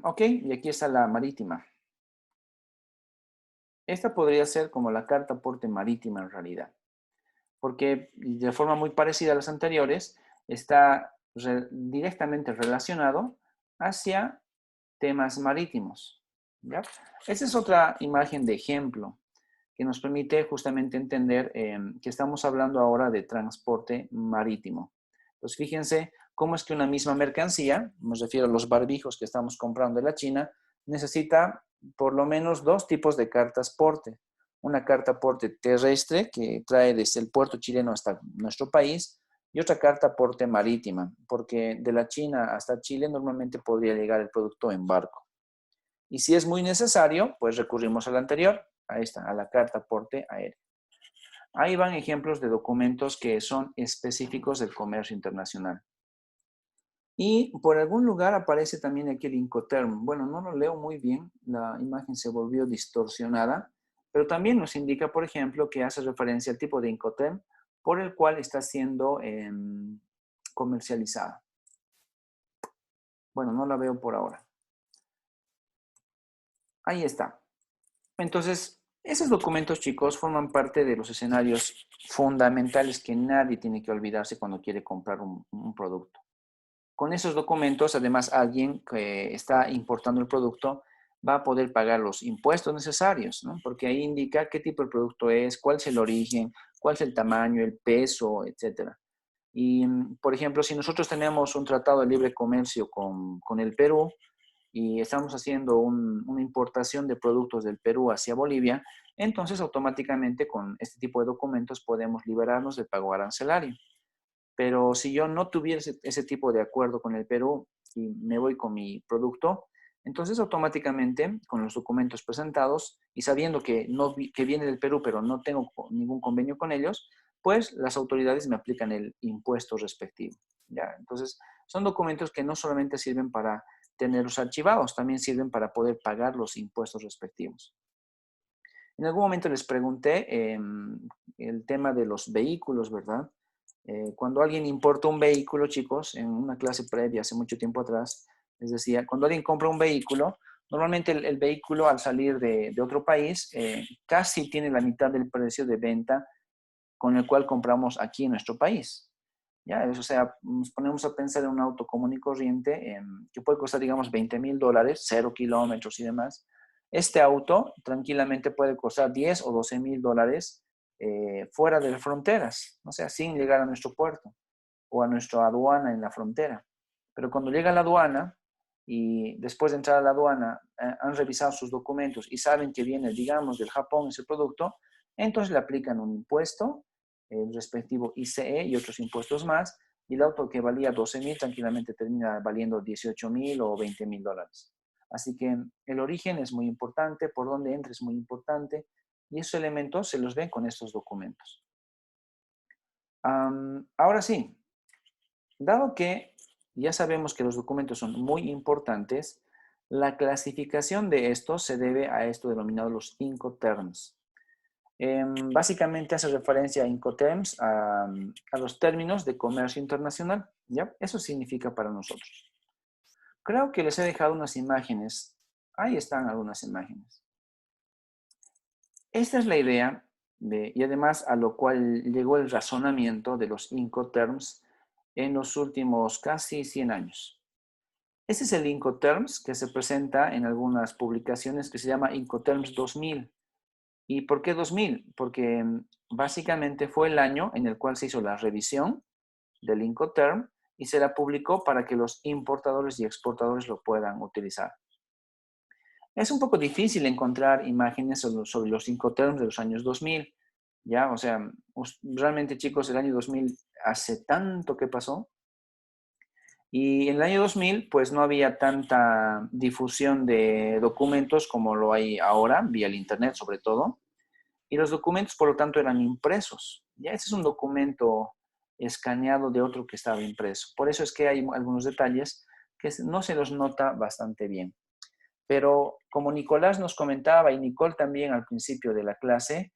Ok, y aquí está la marítima. Esta podría ser como la carta aporte marítima en realidad, porque de forma muy parecida a las anteriores, está directamente relacionado hacia temas marítimos. ¿Ya? Esta es otra imagen de ejemplo que nos permite justamente entender que estamos hablando ahora de transporte marítimo. Entonces, fíjense cómo es que una misma mercancía, me refiero a los barbijos que estamos comprando de la China, necesita por lo menos dos tipos de cartas porte. Una carta porte terrestre que trae desde el puerto chileno hasta nuestro país y otra carta porte marítima, porque de la China hasta Chile normalmente podría llegar el producto en barco. Y si es muy necesario, pues recurrimos a la anterior, a esta, a la carta aporte aérea. Ahí van ejemplos de documentos que son específicos del comercio internacional. Y por algún lugar aparece también aquí el Incoterm. Bueno, no lo leo muy bien, la imagen se volvió distorsionada, pero también nos indica, por ejemplo, que hace referencia al tipo de Incoterm por el cual está siendo comercializada. Bueno, no la veo por ahora. Ahí está. Entonces, esos documentos, chicos, forman parte de los escenarios fundamentales que nadie tiene que olvidarse cuando quiere comprar un producto. Con esos documentos, además, alguien que está importando el producto va a poder pagar los impuestos necesarios, ¿no? Porque ahí indica qué tipo de producto es, cuál es el origen, cuál es el tamaño, el peso, etc. Y, por ejemplo, si nosotros tenemos un tratado de libre comercio con el Perú y estamos haciendo una importación de productos del Perú hacia Bolivia, entonces automáticamente con este tipo de documentos podemos liberarnos del pago arancelario. Pero si yo no tuviera ese tipo de acuerdo con el Perú y me voy con mi producto, entonces automáticamente con los documentos presentados y sabiendo que, que viene del Perú pero no tengo ningún convenio con ellos, pues las autoridades me aplican el impuesto respectivo. ¿Ya? Entonces son documentos que no solamente sirven para tenerlos archivados, también sirven para poder pagar los impuestos respectivos. En algún momento les pregunté el tema de los vehículos, ¿verdad? Cuando alguien importa un vehículo, chicos, en una clase previa hace mucho tiempo atrás, les decía, cuando alguien compra un vehículo, normalmente el vehículo al salir de otro país casi tiene la mitad del precio de venta con el cual compramos aquí en nuestro país. ¿Ya? O sea, nos ponemos a pensar en un auto común y corriente que puede costar, digamos, $20,000, 0 kilómetros y demás. Este auto tranquilamente puede costar 10 o 12 mil dólares fuera de las fronteras, o sea, sin llegar a nuestro puerto o a nuestra aduana en la frontera. Pero cuando llega a la aduana y después de entrar a la aduana han revisado sus documentos y saben que viene, digamos, del Japón ese producto, entonces le aplican un impuesto, el respectivo ICE y otros impuestos más, y el auto que valía 12,000 tranquilamente termina valiendo 18,000 o 20,000 dólares. Así que el origen es muy importante, por dónde entra es muy importante, y esos elementos se los ven con estos documentos. Ahora sí, dado que ya sabemos que los documentos son muy importantes, la clasificación de estos se debe a esto denominado los Incoterms. Básicamente hace referencia a Incoterms, a los términos de comercio internacional. ¿Ya? Eso significa para nosotros. Creo que les he dejado unas imágenes. Ahí están algunas imágenes. Esta es la idea, y además a lo cual llegó el razonamiento de los Incoterms en los últimos casi 100 años. Este es el Incoterms que se presenta en algunas publicaciones que se llama Incoterms 2000. ¿Y por qué 2000? Porque básicamente fue el año en el cual se hizo la revisión del Incoterm y se la publicó para que los importadores y exportadores lo puedan utilizar. Es un poco difícil encontrar imágenes sobre los Incoterms de los años 2000, ¿ya? O sea, realmente, chicos, el año 2000 hace tanto que pasó. Y en el año 2000, pues no había tanta difusión de documentos como lo hay ahora, vía el Internet sobre todo. Y los documentos, por lo tanto, eran impresos. Ya ese es un documento escaneado de otro que estaba impreso. Por eso es que hay algunos detalles que no se los nota bastante bien. Pero como Nicolás nos comentaba y Nicole también al principio de la clase,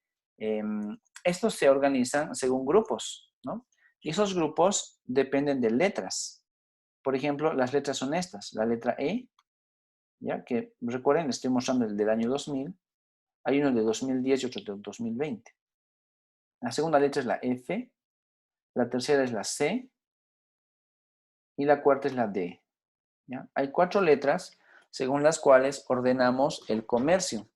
estos se organizan según grupos, ¿no? Y esos grupos dependen de letras. Por ejemplo, las letras son estas. La letra E, ¿ya? Que recuerden, les estoy mostrando el del año 2000. Hay uno de 2010 y otro de 2020. La segunda letra es la F, la tercera es la C y la cuarta es la D. ¿Ya? Hay 4 letras según las cuales ordenamos el comercio.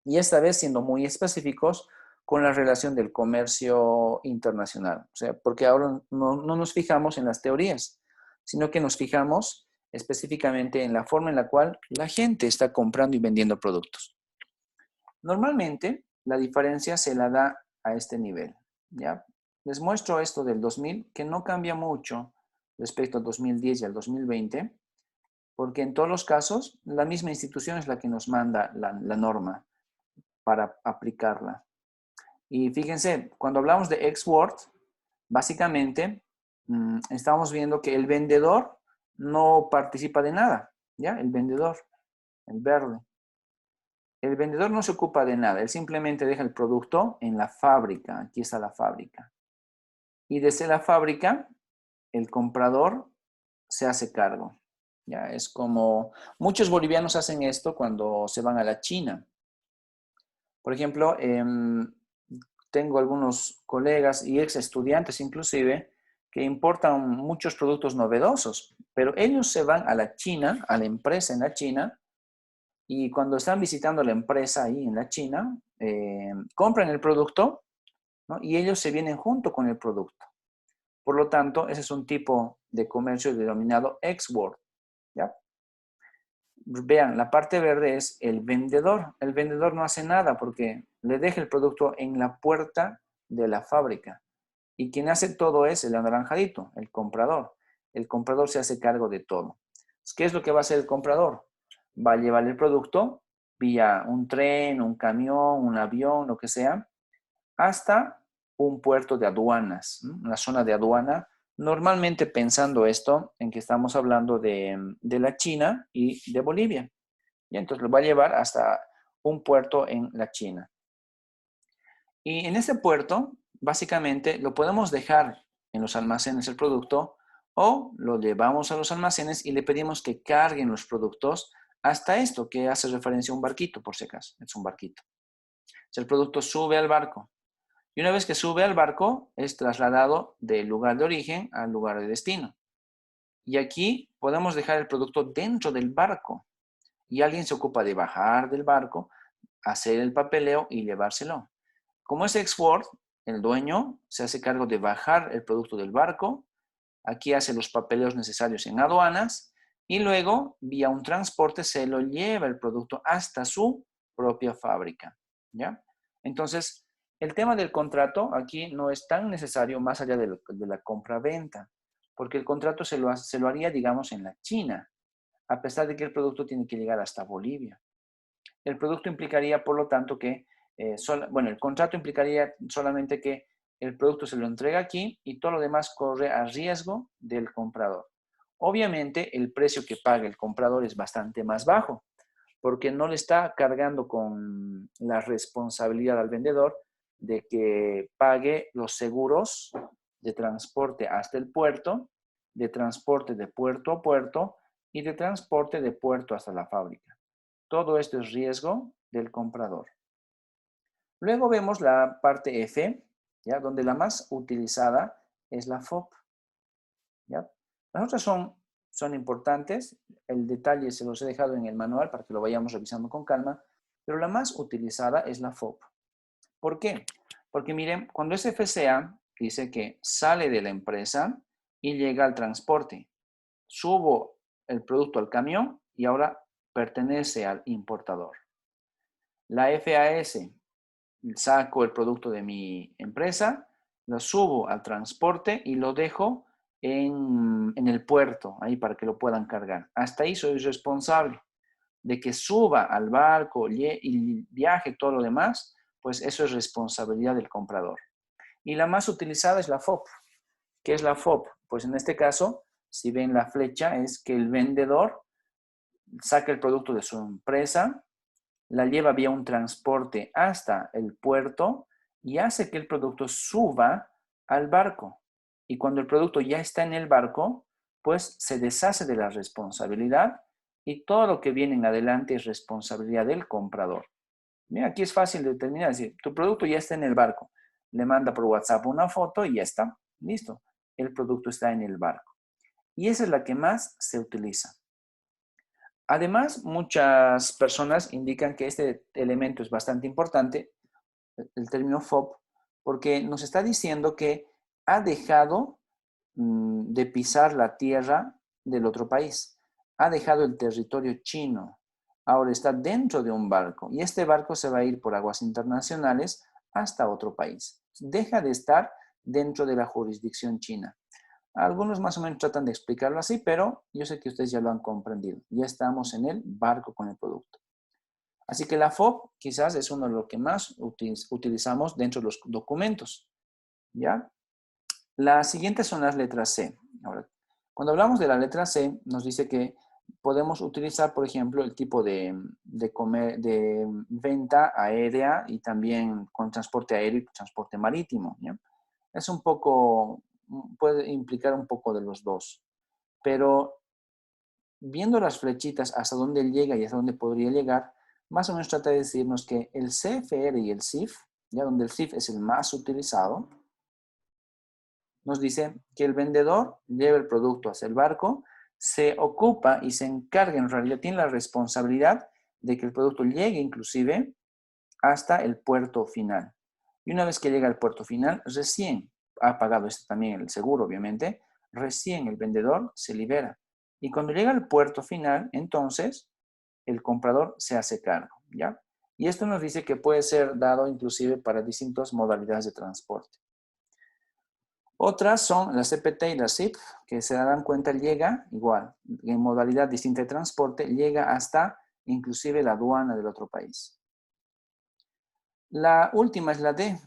Y esta vez siendo muy específicos con la relación del comercio internacional. O sea, porque ahora no nos fijamos en las teorías, sino que nos fijamos específicamente en la forma en la cual la gente está comprando y vendiendo productos. Normalmente, la diferencia se la da a este nivel. ¿Ya? Les muestro esto del 2000, que no cambia mucho respecto al 2010 y al 2020, porque en todos los casos, la misma institución es la que nos manda la norma para aplicarla. Y fíjense, cuando hablamos de export, básicamente estamos viendo que el vendedor no participa de nada, ¿ya? El vendedor, el verde. El vendedor no se ocupa de nada, él simplemente deja el producto en la fábrica. Aquí está la fábrica. Y desde la fábrica, el comprador se hace cargo. Ya es como muchos bolivianos hacen esto cuando se van a la China. Por ejemplo, tengo algunos colegas y ex estudiantes inclusive que importan muchos productos novedosos, pero ellos se van a la China, a la empresa en la China, y cuando están visitando la empresa ahí en la China, compran el producto, ¿no? Y ellos se vienen junto con el producto. Por lo tanto, ese es un tipo de comercio denominado export, ¿ya? Vean, la parte verde es el vendedor. El vendedor no hace nada porque le deja el producto en la puerta de la fábrica. Y quien hace todo es el anaranjadito, el comprador. El comprador se hace cargo de todo. ¿Qué es lo que va a hacer el comprador? Va a llevar el producto vía un tren, un camión, un avión, lo que sea, hasta un puerto de aduanas, ¿no? Una zona de aduana. Normalmente pensando esto en que estamos hablando de la China y de Bolivia. Y entonces lo va a llevar hasta un puerto en la China. Y en ese puerto, básicamente, lo podemos dejar en los almacenes el producto o lo llevamos a los almacenes y le pedimos que carguen los productos hasta esto, que hace referencia a un barquito, por si acaso. Es un barquito. Si el producto sube al barco y una vez que sube al barco, es trasladado del lugar de origen al lugar de destino. Y aquí podemos dejar el producto dentro del barco y alguien se ocupa de bajar del barco, hacer el papeleo y llevárselo. Como es export, el dueño se hace cargo de bajar el producto del barco, aquí hace los papeleos necesarios en aduanas y luego, vía un transporte, se lo lleva el producto hasta su propia fábrica, ¿ya? Entonces, el tema del contrato aquí no es tan necesario más allá de la compra-venta, porque el contrato se lo haría, digamos, en la China, a pesar de que el producto tiene que llegar hasta Bolivia. El producto implicaría, por lo tanto, que, el contrato implicaría solamente que el producto se lo entrega aquí y todo lo demás corre a riesgo del comprador. Obviamente, el precio que paga el comprador es bastante más bajo, porque no le está cargando con la responsabilidad al vendedor de que pague los seguros de transporte hasta el puerto, de transporte de puerto a puerto y de transporte de puerto hasta la fábrica. Todo esto es riesgo del comprador. Luego vemos la parte F, ¿ya? Donde la más utilizada es la FOB, ¿ya? Las otras son importantes, el detalle se los he dejado en el manual para que lo vayamos revisando con calma, pero la más utilizada es la FOB. ¿Por qué? Porque miren, cuando es FCA, dice que sale de la empresa y llega al transporte. Subo el producto al camión y ahora pertenece al importador. La FAS, saco el producto de mi empresa, lo subo al transporte y lo dejo en el puerto, ahí para que lo puedan cargar. Hasta ahí soy responsable. De que suba al barco y viaje todo lo demás, pues eso es responsabilidad del comprador. Y la más utilizada es la FOB. ¿Qué es la FOB? Pues en este caso, si ven la flecha, es que el vendedor saca el producto de su empresa, la lleva vía un transporte hasta el puerto y hace que el producto suba al barco. Y cuando el producto ya está en el barco, pues se deshace de la responsabilidad y todo lo que viene en adelante es responsabilidad del comprador. Mira, aquí es fácil de determinar, es decir, tu producto ya está en el barco. Le manda por WhatsApp una foto y ya está, listo. El producto está en el barco. Y esa es la que más se utiliza. Además, muchas personas indican que este elemento es bastante importante, el término FOB, porque nos está diciendo que ha dejado de pisar la tierra del otro país. Ha dejado el territorio chino. Ahora está dentro de un barco y este barco se va a ir por aguas internacionales hasta otro país. Deja de estar dentro de la jurisdicción china. Algunos más o menos tratan de explicarlo así, pero yo sé que ustedes ya lo han comprendido. Ya estamos en el barco con el producto. Así que la FOB quizás es uno de los que más utilizamos dentro de los documentos. ¿Ya? Las siguientes son las letras C. Ahora, Cuando hablamos de la letra C, nos dice que podemos utilizar, por ejemplo, el tipo de venta aérea y también con transporte aéreo y transporte marítimo, ¿ya? Es un poco, puede implicar un poco de los dos, pero viendo las flechitas hasta dónde llega y hasta dónde podría llegar, más o menos trata de decirnos que el CFR y el CIF, ya donde el CIF es el más utilizado, nos dice que el vendedor lleva el producto hacia el barco, se ocupa y se encarga, en realidad tiene la responsabilidad de que el producto llegue inclusive hasta el puerto final. Y una vez que llega al puerto final, recién, ha pagado esto también el seguro obviamente, recién el vendedor se libera. Y cuando llega al puerto final, entonces el comprador se hace cargo, ¿ya? Y esto nos dice que puede ser dado inclusive para distintas modalidades de transporte. Otras son la CPT y la CIP, que se darán cuenta llega igual, en modalidad distinta de transporte, llega hasta inclusive la aduana del otro país. La última es la D,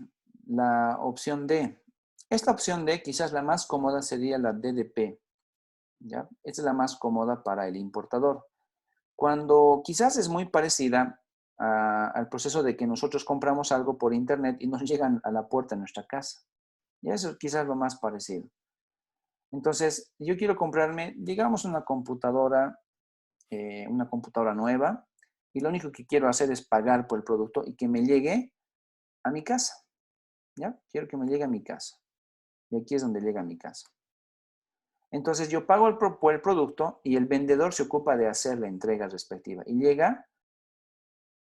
la opción D. Esta opción D, quizás la más cómoda, sería la DDP, ¿ya? Esta es la más cómoda para el importador. Cuando quizás es muy parecida al proceso de que nosotros compramos algo por internet y nos llegan a la puerta de nuestra casa. Y eso es quizás lo más parecido. Entonces, yo quiero comprarme, digamos, una computadora nueva, y lo único que quiero hacer es pagar por el producto y que me llegue a mi casa, ¿ya? Quiero que me llegue a mi casa. Y aquí es donde llega a mi casa. Entonces, yo pago por el producto y el vendedor se ocupa de hacer la entrega respectiva. Y llega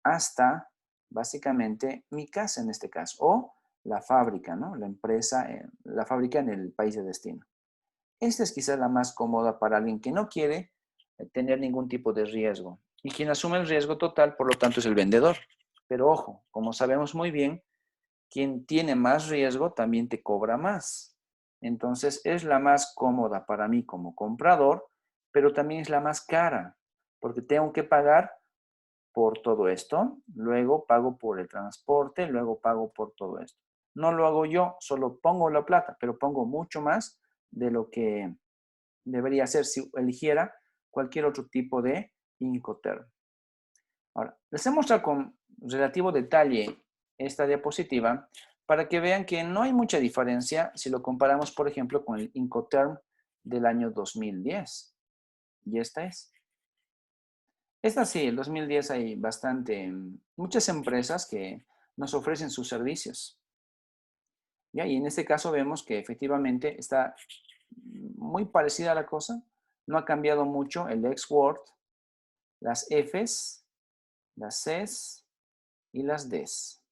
hasta, básicamente, mi casa en este caso. O la fábrica, ¿no? La empresa, la fábrica en el país de destino. Esta es quizás la más cómoda para alguien que no quiere tener ningún tipo de riesgo. Y quien asume el riesgo total, por lo tanto, es el vendedor. Pero ojo, como sabemos muy bien, quien tiene más riesgo también te cobra más. Entonces, es la más cómoda para mí como comprador, pero también es la más cara, porque tengo que pagar por todo esto, luego pago por el transporte, luego pago por todo esto. No lo hago yo, solo pongo la plata, pero pongo mucho más de lo que debería hacer si eligiera cualquier otro tipo de Incoterm. Ahora, les he mostrado con relativo detalle esta diapositiva para que vean que no hay mucha diferencia si lo comparamos, por ejemplo, con el Incoterm del año 2010. Y esta es. Esta sí, el 2010 hay muchas empresas que nos ofrecen sus servicios. ¿Ya? Y en este caso vemos que efectivamente está muy parecida a la cosa. No ha cambiado mucho el X-Word, las Fs, las Cs y las Ds.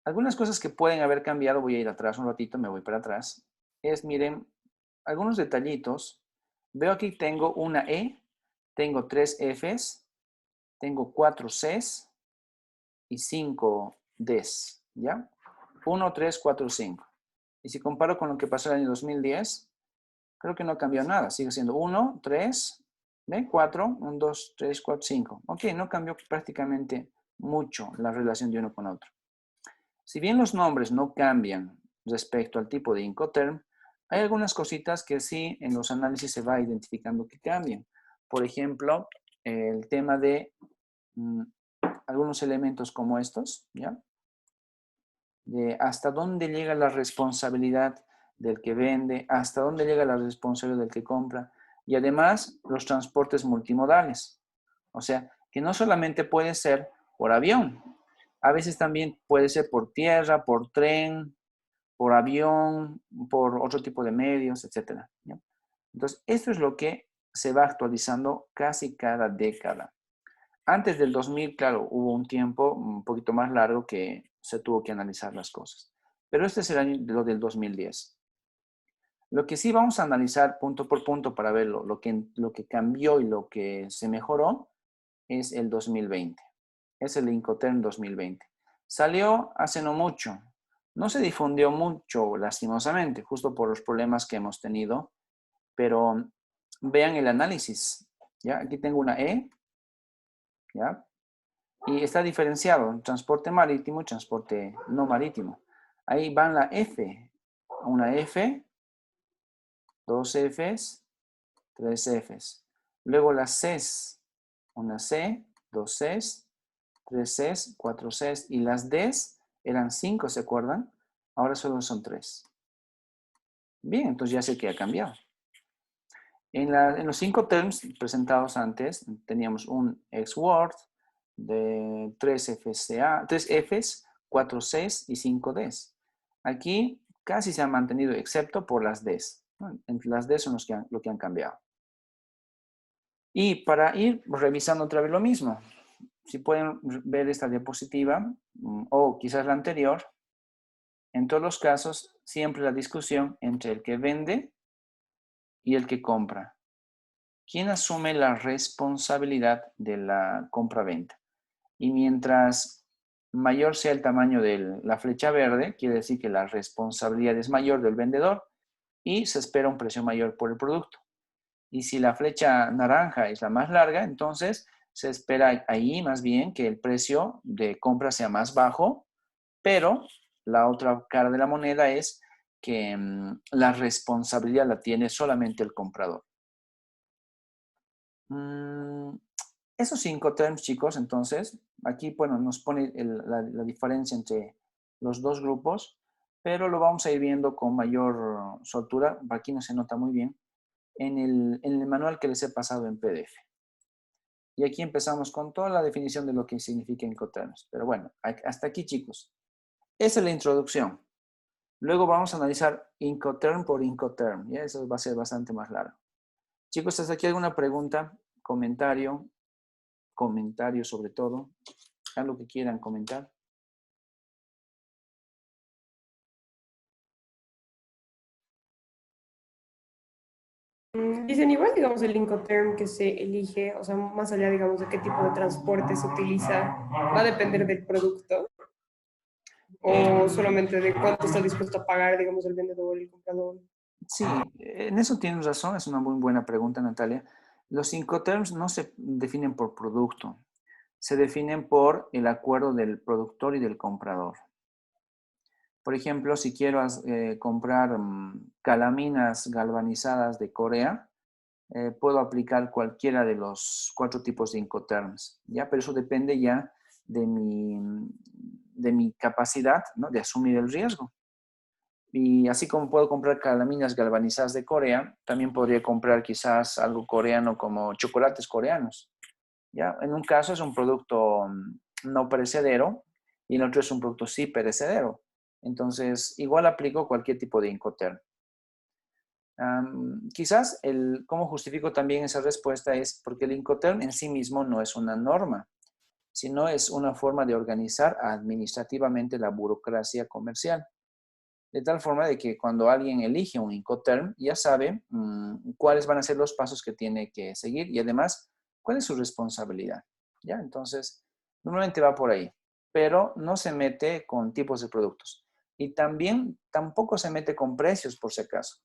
Algunas cosas que pueden haber cambiado, voy a ir atrás un ratito, me voy para atrás, miren, algunos detallitos. Veo aquí tengo una E, tengo 3 Fs, tengo 4 Cs y 5 Ds, ¿ya? 1, 3, 4, 5. Y si comparo con lo que pasó en el año 2010, creo que no cambió nada. Sigue siendo 1, 3, ¿ven? 4, 1, 2, 3, 4, 5. Ok, no cambió prácticamente mucho la relación de uno con otro. Si bien los nombres no cambian respecto al tipo de Incoterm, hay algunas cositas que sí en los análisis se va identificando que cambian. Por ejemplo, el tema de algunos elementos como estos, ¿ya? De hasta dónde llega la responsabilidad del que vende, hasta dónde llega la responsabilidad del que compra, y además los transportes multimodales. O sea, que no solamente puede ser por avión, a veces también puede ser por tierra, por tren, por avión, por otro tipo de medios, etc. ¿Ya? Entonces, esto es lo que se va actualizando casi cada década. Antes del 2000, claro, hubo un tiempo un poquito más largo que se tuvo que analizar las cosas. Pero este es el año lo del 2010. Lo que sí vamos a analizar punto por punto para ver lo que cambió y lo que se mejoró es el 2020. Es el Incoterm 2020. Salió hace no mucho. No se difundió mucho, lastimosamente, justo por los problemas que hemos tenido. Pero vean el análisis. ¿Ya? Aquí tengo una E. ¿Ya? Y está diferenciado, transporte marítimo y transporte no marítimo. Ahí van la F, una F, dos Fs 3 Fs. Luego las Cs, una C, 2 Cs, 3 Cs, 4 Cs. Y las Ds eran 5, ¿se acuerdan? Ahora solo son 3. Bien, entonces ya sé que ha cambiado. En los 5 terms presentados antes, teníamos un XWord de 3 Fs, 4 Cs y 5 Ds. Aquí casi se ha mantenido, excepto por las Ds, ¿no? Entre las Ds son lo que han cambiado. Y para ir revisando otra vez lo mismo, si pueden ver esta diapositiva o quizás la anterior, en todos los casos siempre la discusión entre el que vende y el que compra. ¿Quién asume la responsabilidad de la compra-venta? Y mientras mayor sea el tamaño de la flecha verde, quiere decir que la responsabilidad es mayor del vendedor y se espera un precio mayor por el producto. Y si la flecha naranja es la más larga, entonces se espera ahí más bien que el precio de compra sea más bajo, pero la otra cara de la moneda es que la responsabilidad la tiene solamente el comprador. Esos 5 terms, chicos, entonces, aquí, bueno, nos pone la diferencia entre los dos grupos, pero lo vamos a ir viendo con mayor soltura. Aquí no se nota muy bien. En el manual que les he pasado en PDF. Y aquí empezamos con toda la definición de lo que significa Incoterms. Pero bueno, hasta aquí, chicos. Esa es la introducción. Luego vamos a analizar Incoterm por Incoterm. ¿Ya? Eso va a ser bastante más largo. Chicos, ¿hasta aquí alguna pregunta, comentario? Comentario sobre todo. Algo que quieran comentar. Dicen igual, digamos, el Incoterm que se elige, o sea, más allá, digamos, de qué tipo de transporte se utiliza, va a depender del producto o solamente de cuánto está dispuesto a pagar, digamos, el vendedor y el comprador. Sí, en eso tienes razón, es una muy buena pregunta, Natalia. Los Incoterms no se definen por producto, se definen por el acuerdo del productor y del comprador. Por ejemplo, si quiero comprar calaminas galvanizadas de Corea, puedo aplicar cualquiera de los 4 tipos de Incoterms, ¿ya? Pero eso depende ya de mi capacidad, ¿no?, de asumir el riesgo. Y así como puedo comprar calaminas galvanizadas de Corea, también podría comprar quizás algo coreano como chocolates coreanos, ¿ya? En un caso es un producto no perecedero y en otro es un producto sí perecedero. Entonces, igual aplico cualquier tipo de Incoterm. Quizás cómo justifico también esa respuesta es porque el Incoterm en sí mismo no es una norma, sino es una forma de organizar administrativamente la burocracia comercial. De tal forma de que cuando alguien elige un Incoterm, ya sabe cuáles van a ser los pasos que tiene que seguir y además cuál es su responsabilidad. ¿Ya? Entonces, normalmente va por ahí, pero no se mete con tipos de productos. Y también tampoco se mete con precios, por si acaso.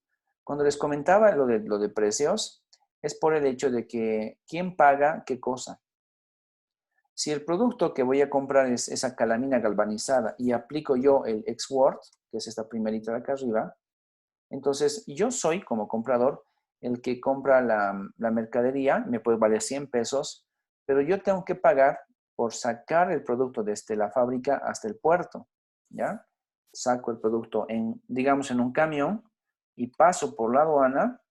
Cuando les comentaba lo de precios, es por el hecho de que ¿quién paga qué cosa? Si el producto que voy a comprar es esa calamina galvanizada y aplico yo el XWord, que es esta primerita de acá arriba, entonces yo soy, como comprador, el que compra la mercadería, me puede valer 100 pesos, pero yo tengo que pagar por sacar el producto desde la fábrica hasta el puerto, ¿ya? Saco el producto, digamos, en un camión y paso por la aduana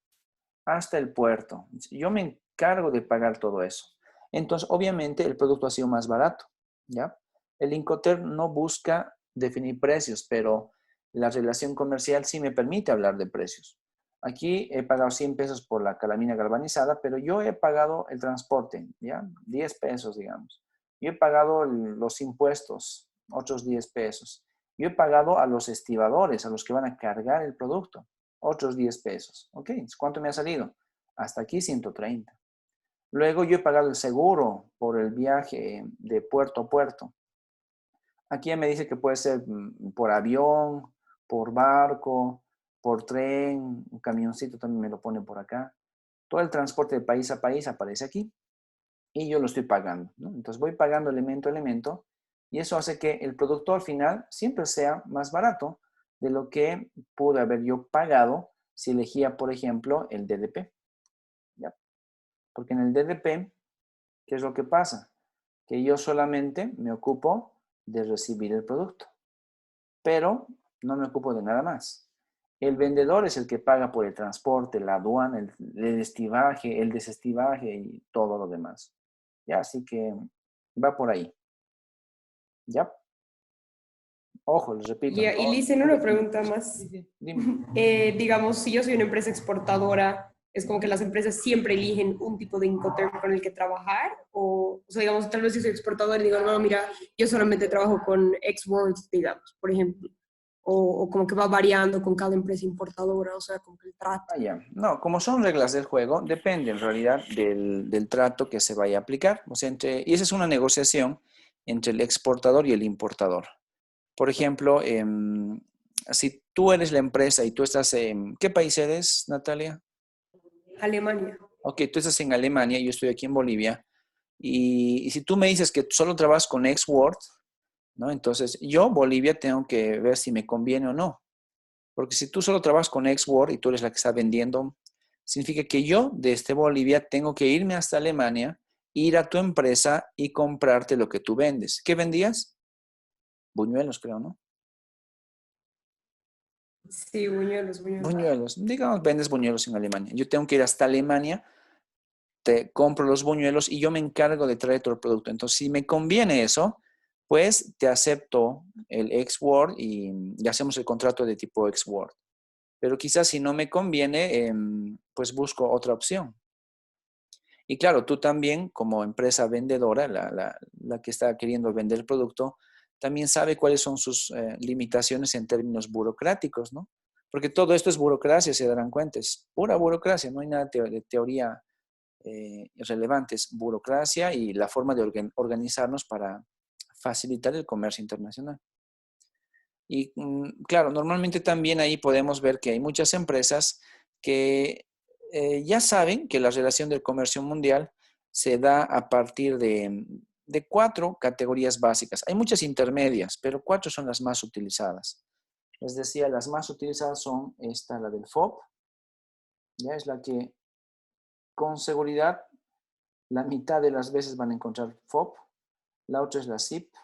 hasta el puerto. Yo me encargo de pagar todo eso. Entonces, obviamente, el producto ha sido más barato, ¿ya? El Incoterm no busca definir precios, pero la relación comercial sí me permite hablar de precios. Aquí he pagado 100 pesos por la calamina galvanizada, pero yo he pagado el transporte, ¿ya? 10 pesos, digamos. Yo he pagado los impuestos, otros 10 pesos. Yo he pagado a los estibadores, a los que van a cargar el producto, otros 10 pesos. ¿Ok? ¿Cuánto me ha salido? Hasta aquí 130. Luego yo he pagado el seguro por el viaje de puerto a puerto. Aquí me dice que puede ser por avión, por barco, por tren, un camioncito también me lo pone por acá. Todo el transporte de país a país aparece aquí y yo lo estoy pagando, ¿no? Entonces voy pagando elemento a elemento y eso hace que el producto al final siempre sea más barato de lo que pude haber yo pagado si elegía, por ejemplo, el DDP. Porque en el DDP, ¿qué es lo que pasa? Que yo solamente me ocupo de recibir el producto, pero no me ocupo de nada más. El vendedor es el que paga por el transporte, la aduana, el estivaje, el desestivaje y todo lo demás. Ya, así que va por ahí. ¿Ya? Ojo, les repito. Ya, y Licen, una pregunta Sí, más. sí, dime. Digamos, si yo soy una empresa exportadora, ¿es como que las empresas siempre eligen un tipo de Incoterm con el que trabajar? O sea, digamos, tal vez si soy exportador y digo, no, mira, yo solamente trabajo con X-Words, digamos, por ejemplo. O como que va variando con cada empresa importadora, o sea, como que el trato. Ah, ya. No, como son reglas del juego, depende en realidad del trato que se vaya a aplicar. O sea, y esa es una negociación entre el exportador y el importador. Por ejemplo, si tú eres la empresa y tú estás en... ¿Qué país eres, Natalia? Alemania. Ok, tú estás en Alemania y yo estoy aquí en Bolivia. Y si tú me dices que solo trabajas con X-Word, ¿no? Entonces, yo, Bolivia, tengo que ver si me conviene o no. Porque si tú solo trabajas con X-Word y tú eres la que está vendiendo, significa que yo, desde Bolivia, tengo que irme hasta Alemania, ir a tu empresa y comprarte lo que tú vendes. ¿Qué vendías? Buñuelos, creo, ¿no? Sí, buñuelos, buñuelos. Buñuelos. Digamos, vendes buñuelos en Alemania. Yo tengo que ir hasta Alemania, te compro los buñuelos y yo me encargo de traer todo el producto. Entonces, si me conviene eso, pues te acepto el X-Word y hacemos el contrato de tipo X-Word. Pero quizás si no me conviene, pues busco otra opción. Y claro, tú también como empresa vendedora, la que está queriendo vender el producto, también sabe cuáles son sus limitaciones en términos burocráticos, ¿no? Porque todo esto es burocracia, se darán cuenta, es pura burocracia, no hay nada de teoría relevante, es burocracia y la forma de organizarnos para facilitar el comercio internacional. Y claro, normalmente también ahí podemos ver que hay muchas empresas que ya saben que la relación del comercio mundial se da a partir de 4 categorías básicas. Hay muchas intermedias, pero 4 son las más utilizadas. Les decía, las más utilizadas son esta, la del FOB, ya es la que con seguridad la mitad de las veces van a encontrar FOB. La otra es la SIP,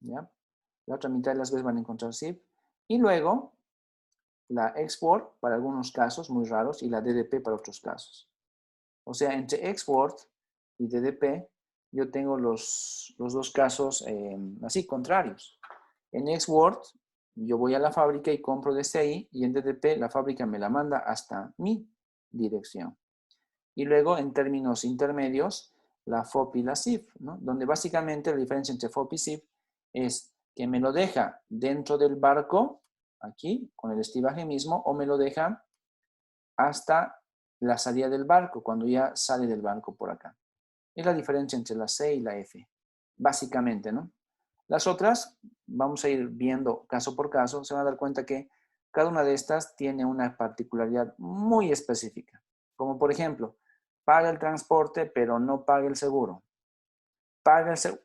¿ya? La otra mitad de las veces van a encontrar SIP. Y luego la Export para algunos casos muy raros y la DDP para otros casos. O sea, entre Export y DDP yo tengo los dos casos así contrarios. En Export yo voy a la fábrica y compro desde ahí y en DDP la fábrica me la manda hasta mi dirección. Y luego en términos intermedios la FOB y la SIP, ¿no? Donde básicamente la diferencia entre FOB y SIP es que me lo deja dentro del barco aquí, con el estivaje mismo, o me lo deja hasta la salida del barco, cuando ya sale del barco por acá. Es la diferencia entre la C y la F, básicamente, ¿no? Las otras, vamos a ir viendo caso por caso, se van a dar cuenta que cada una de estas tiene una particularidad muy específica. Como por ejemplo, paga el transporte, pero no paga el seguro. Paga el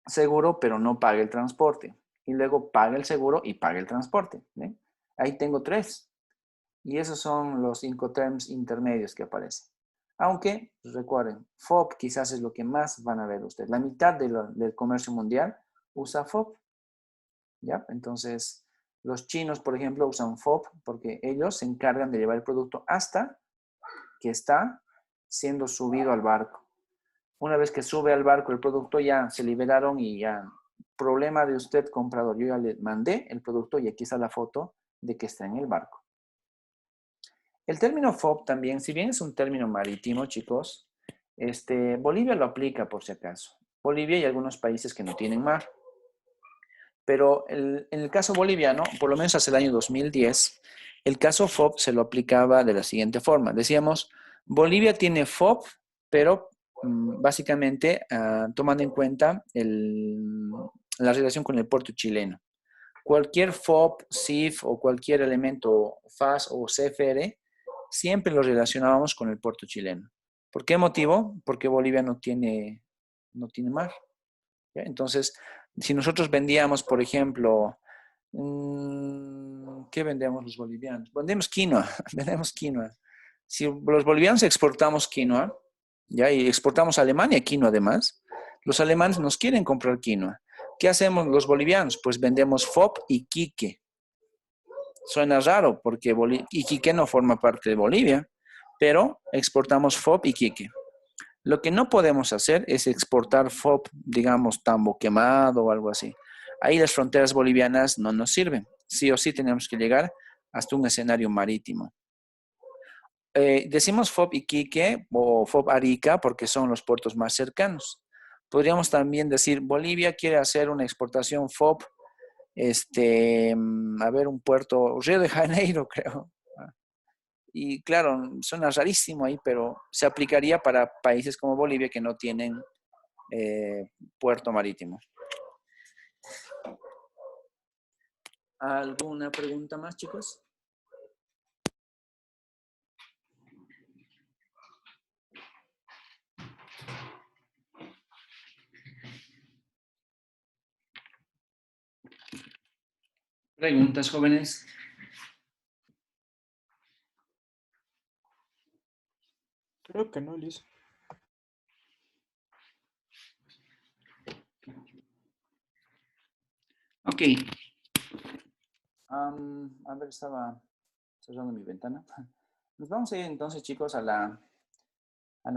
seguro, pero no paga el transporte. Y luego paga el seguro y paga el transporte. ¿Ven? Ahí tengo 3. Y esos son los Incoterms intermedios que aparecen. Aunque, recuerden, FOB quizás es lo que más van a ver ustedes. La mitad del comercio mundial usa FOB. ¿Ya? Entonces, los chinos, por ejemplo, usan FOB porque ellos se encargan de llevar el producto hasta que está siendo subido al barco. Una vez que sube al barco el producto, ya se liberaron y ya, problema de usted, comprador. Yo ya le mandé el producto y aquí está la foto de que está en el barco. El término FOB también, si bien es un término marítimo, chicos, Bolivia lo aplica por si acaso. Bolivia y algunos países que no tienen mar. Pero en el caso boliviano, por lo menos hasta el año 2010, el caso FOB se lo aplicaba de la siguiente forma. Decíamos, Bolivia tiene FOB, pero básicamente tomando en cuenta la relación con el puerto chileno. Cualquier FOB, CIF o cualquier elemento FAS o CFR, siempre lo relacionábamos con el puerto chileno. ¿Por qué motivo? Porque Bolivia no tiene mar. ¿Ya? Entonces, si nosotros vendíamos, por ejemplo, ¿qué vendemos los bolivianos? Vendemos quinoa, vendemos quinoa. Si los bolivianos exportamos quinoa, ¿ya? Y exportamos a Alemania quinoa además, los alemanes nos quieren comprar quinoa. ¿Qué hacemos los bolivianos? Pues vendemos FOB y Quique. Suena raro porque Iquique no forma parte de Bolivia, pero exportamos FOB y Quique. Lo que no podemos hacer es exportar FOB, digamos, tambo quemado o algo así. Ahí las fronteras bolivianas no nos sirven. Sí o sí tenemos que llegar hasta un escenario marítimo. Decimos FOB Iquique o FOB Arica porque son los puertos más cercanos. Podríamos también decir Bolivia quiere hacer una exportación FOB, a ver, un puerto, Río de Janeiro, creo. Y claro, suena rarísimo ahí, pero se aplicaría para países como Bolivia que no tienen puerto marítimo. ¿Alguna pregunta más, chicos? ¿Preguntas, jóvenes? Creo que no, Liz. Ok. A ver, estaba cerrando mi ventana. Nos vamos a ir entonces, chicos, a la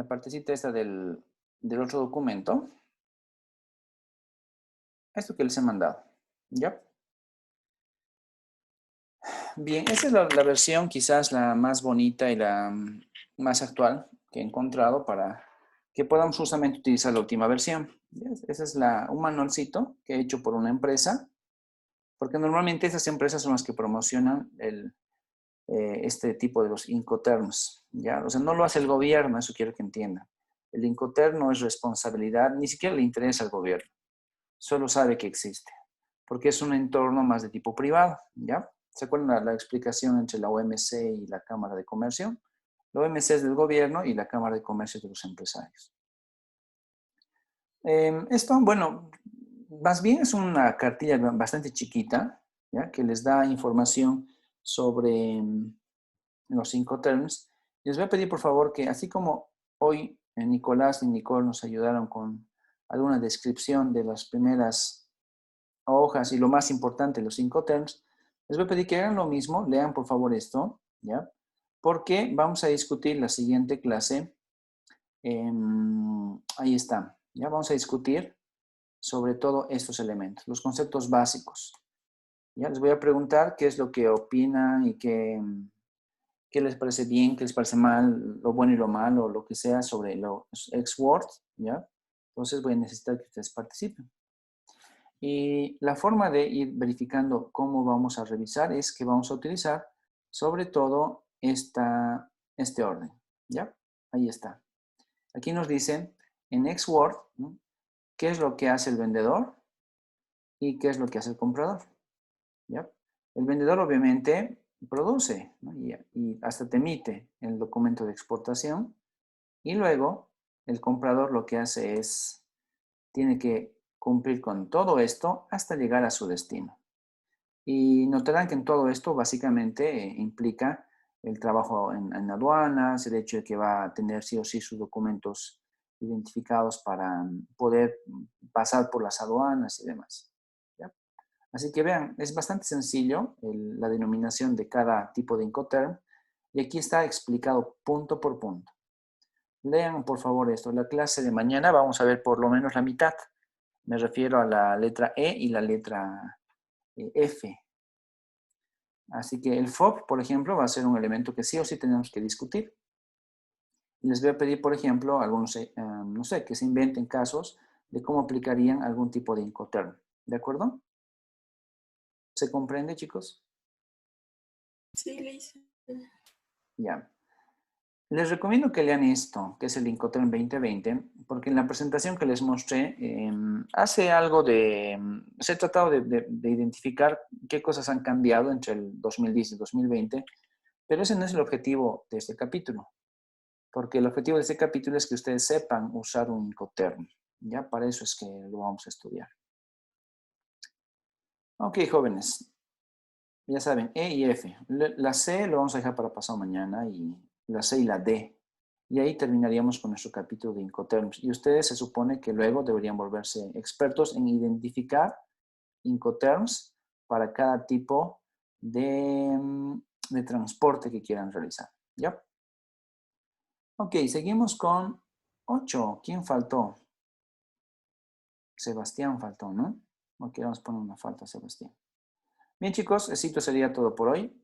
partecita esta del otro documento. Esto que les he mandado. ¿Ya? Bien, esta es la versión quizás la más bonita y la más actual que he encontrado para que podamos justamente utilizar la última versión. Ese es un manualcito que he hecho por una empresa, porque normalmente esas empresas son las que promocionan este tipo de los Incoterms, ¿ya? O sea, no lo hace el gobierno, eso quiero que entiendan. El Incoterm no es responsabilidad, ni siquiera le interesa al gobierno, solo sabe que existe, porque es un entorno más de tipo privado, ¿ya? ¿Se acuerdan la explicación entre la OMC y la Cámara de Comercio? La OMC es del gobierno y la Cámara de Comercio es de los empresarios. Esto, bueno, más bien es una cartilla bastante chiquita, ¿ya? Que les da información sobre los Incoterms. Les voy a pedir, por favor, que así como hoy Nicolás y Nicole nos ayudaron con alguna descripción de las primeras hojas y lo más importante, los Incoterms, les voy a pedir que hagan lo mismo, lean por favor esto, ¿ya? Porque vamos a discutir la siguiente clase. Ahí está, ¿ya? Vamos a discutir sobre todo estos elementos, los conceptos básicos. Ya les voy a preguntar qué es lo que opinan y qué les parece bien, qué les parece mal, lo bueno y lo malo, lo que sea sobre los X-Words, ¿ya? Entonces voy a necesitar que ustedes participen. Y la forma de ir verificando cómo vamos a revisar es que vamos a utilizar sobre todo este orden, ¿ya? Ahí está. Aquí nos dicen en X-Word, ¿no? ¿Qué es lo que hace el vendedor y qué es lo que hace el comprador? ¿Ya? El vendedor obviamente produce, ¿no? y hasta te emite el documento de exportación y luego el comprador lo que hace es, tiene que cumplir con todo esto hasta llegar a su destino. Y notarán que en todo esto básicamente implica el trabajo en aduanas, el hecho de que va a tener sí o sí sus documentos identificados para poder pasar por las aduanas y demás. ¿Ya? Así que vean, es bastante sencillo la denominación de cada tipo de Incoterm y aquí está explicado punto por punto. Lean por favor esto. La clase de mañana vamos a ver por lo menos la mitad. Me refiero a la letra E y la letra F. Así que el FOB, por ejemplo, va a ser un elemento que sí o sí tenemos que discutir. Les voy a pedir, por ejemplo, algunos, no sé, que se inventen casos de cómo aplicarían algún tipo de Incoterm. ¿De acuerdo? ¿Se comprende, chicos? Sí, Liz. Ya. Les recomiendo que lean esto, que es el Incoterm 2020, porque en la presentación que les mostré hace algo de... se ha tratado de identificar qué cosas han cambiado entre el 2010 y 2020, pero ese no es el objetivo de este capítulo, porque el objetivo de este capítulo es que ustedes sepan usar un Incoterm, ¿ya? Para eso es que lo vamos a estudiar. Ok, jóvenes. Ya saben, E y F. La C lo vamos a dejar para pasado mañana y la C y la D. Y ahí terminaríamos con nuestro capítulo de Incoterms. Y ustedes se supone que luego deberían volverse expertos en identificar Incoterms para cada tipo de transporte que quieran realizar. ¿Ya? Ok, seguimos con 8. ¿Quién faltó? Sebastián faltó, ¿no? Ok, vamos a poner una falta a Sebastián. Bien, chicos, esto sería todo por hoy.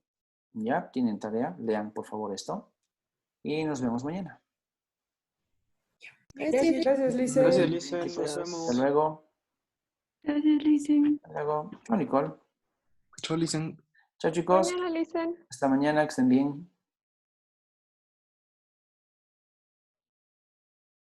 Ya, tienen tarea. Lean, por favor, esto. Y nos vemos mañana. Gracias. Gracias, Lisa. Gracias, Lisa. Nos Chicos, vemos. hasta luego. Gracias, Lisen. Hasta luego. Chao, Nicole. Chao, Lisen. Chao, chicos. Mañana, Listen. Hasta mañana, que estén bien.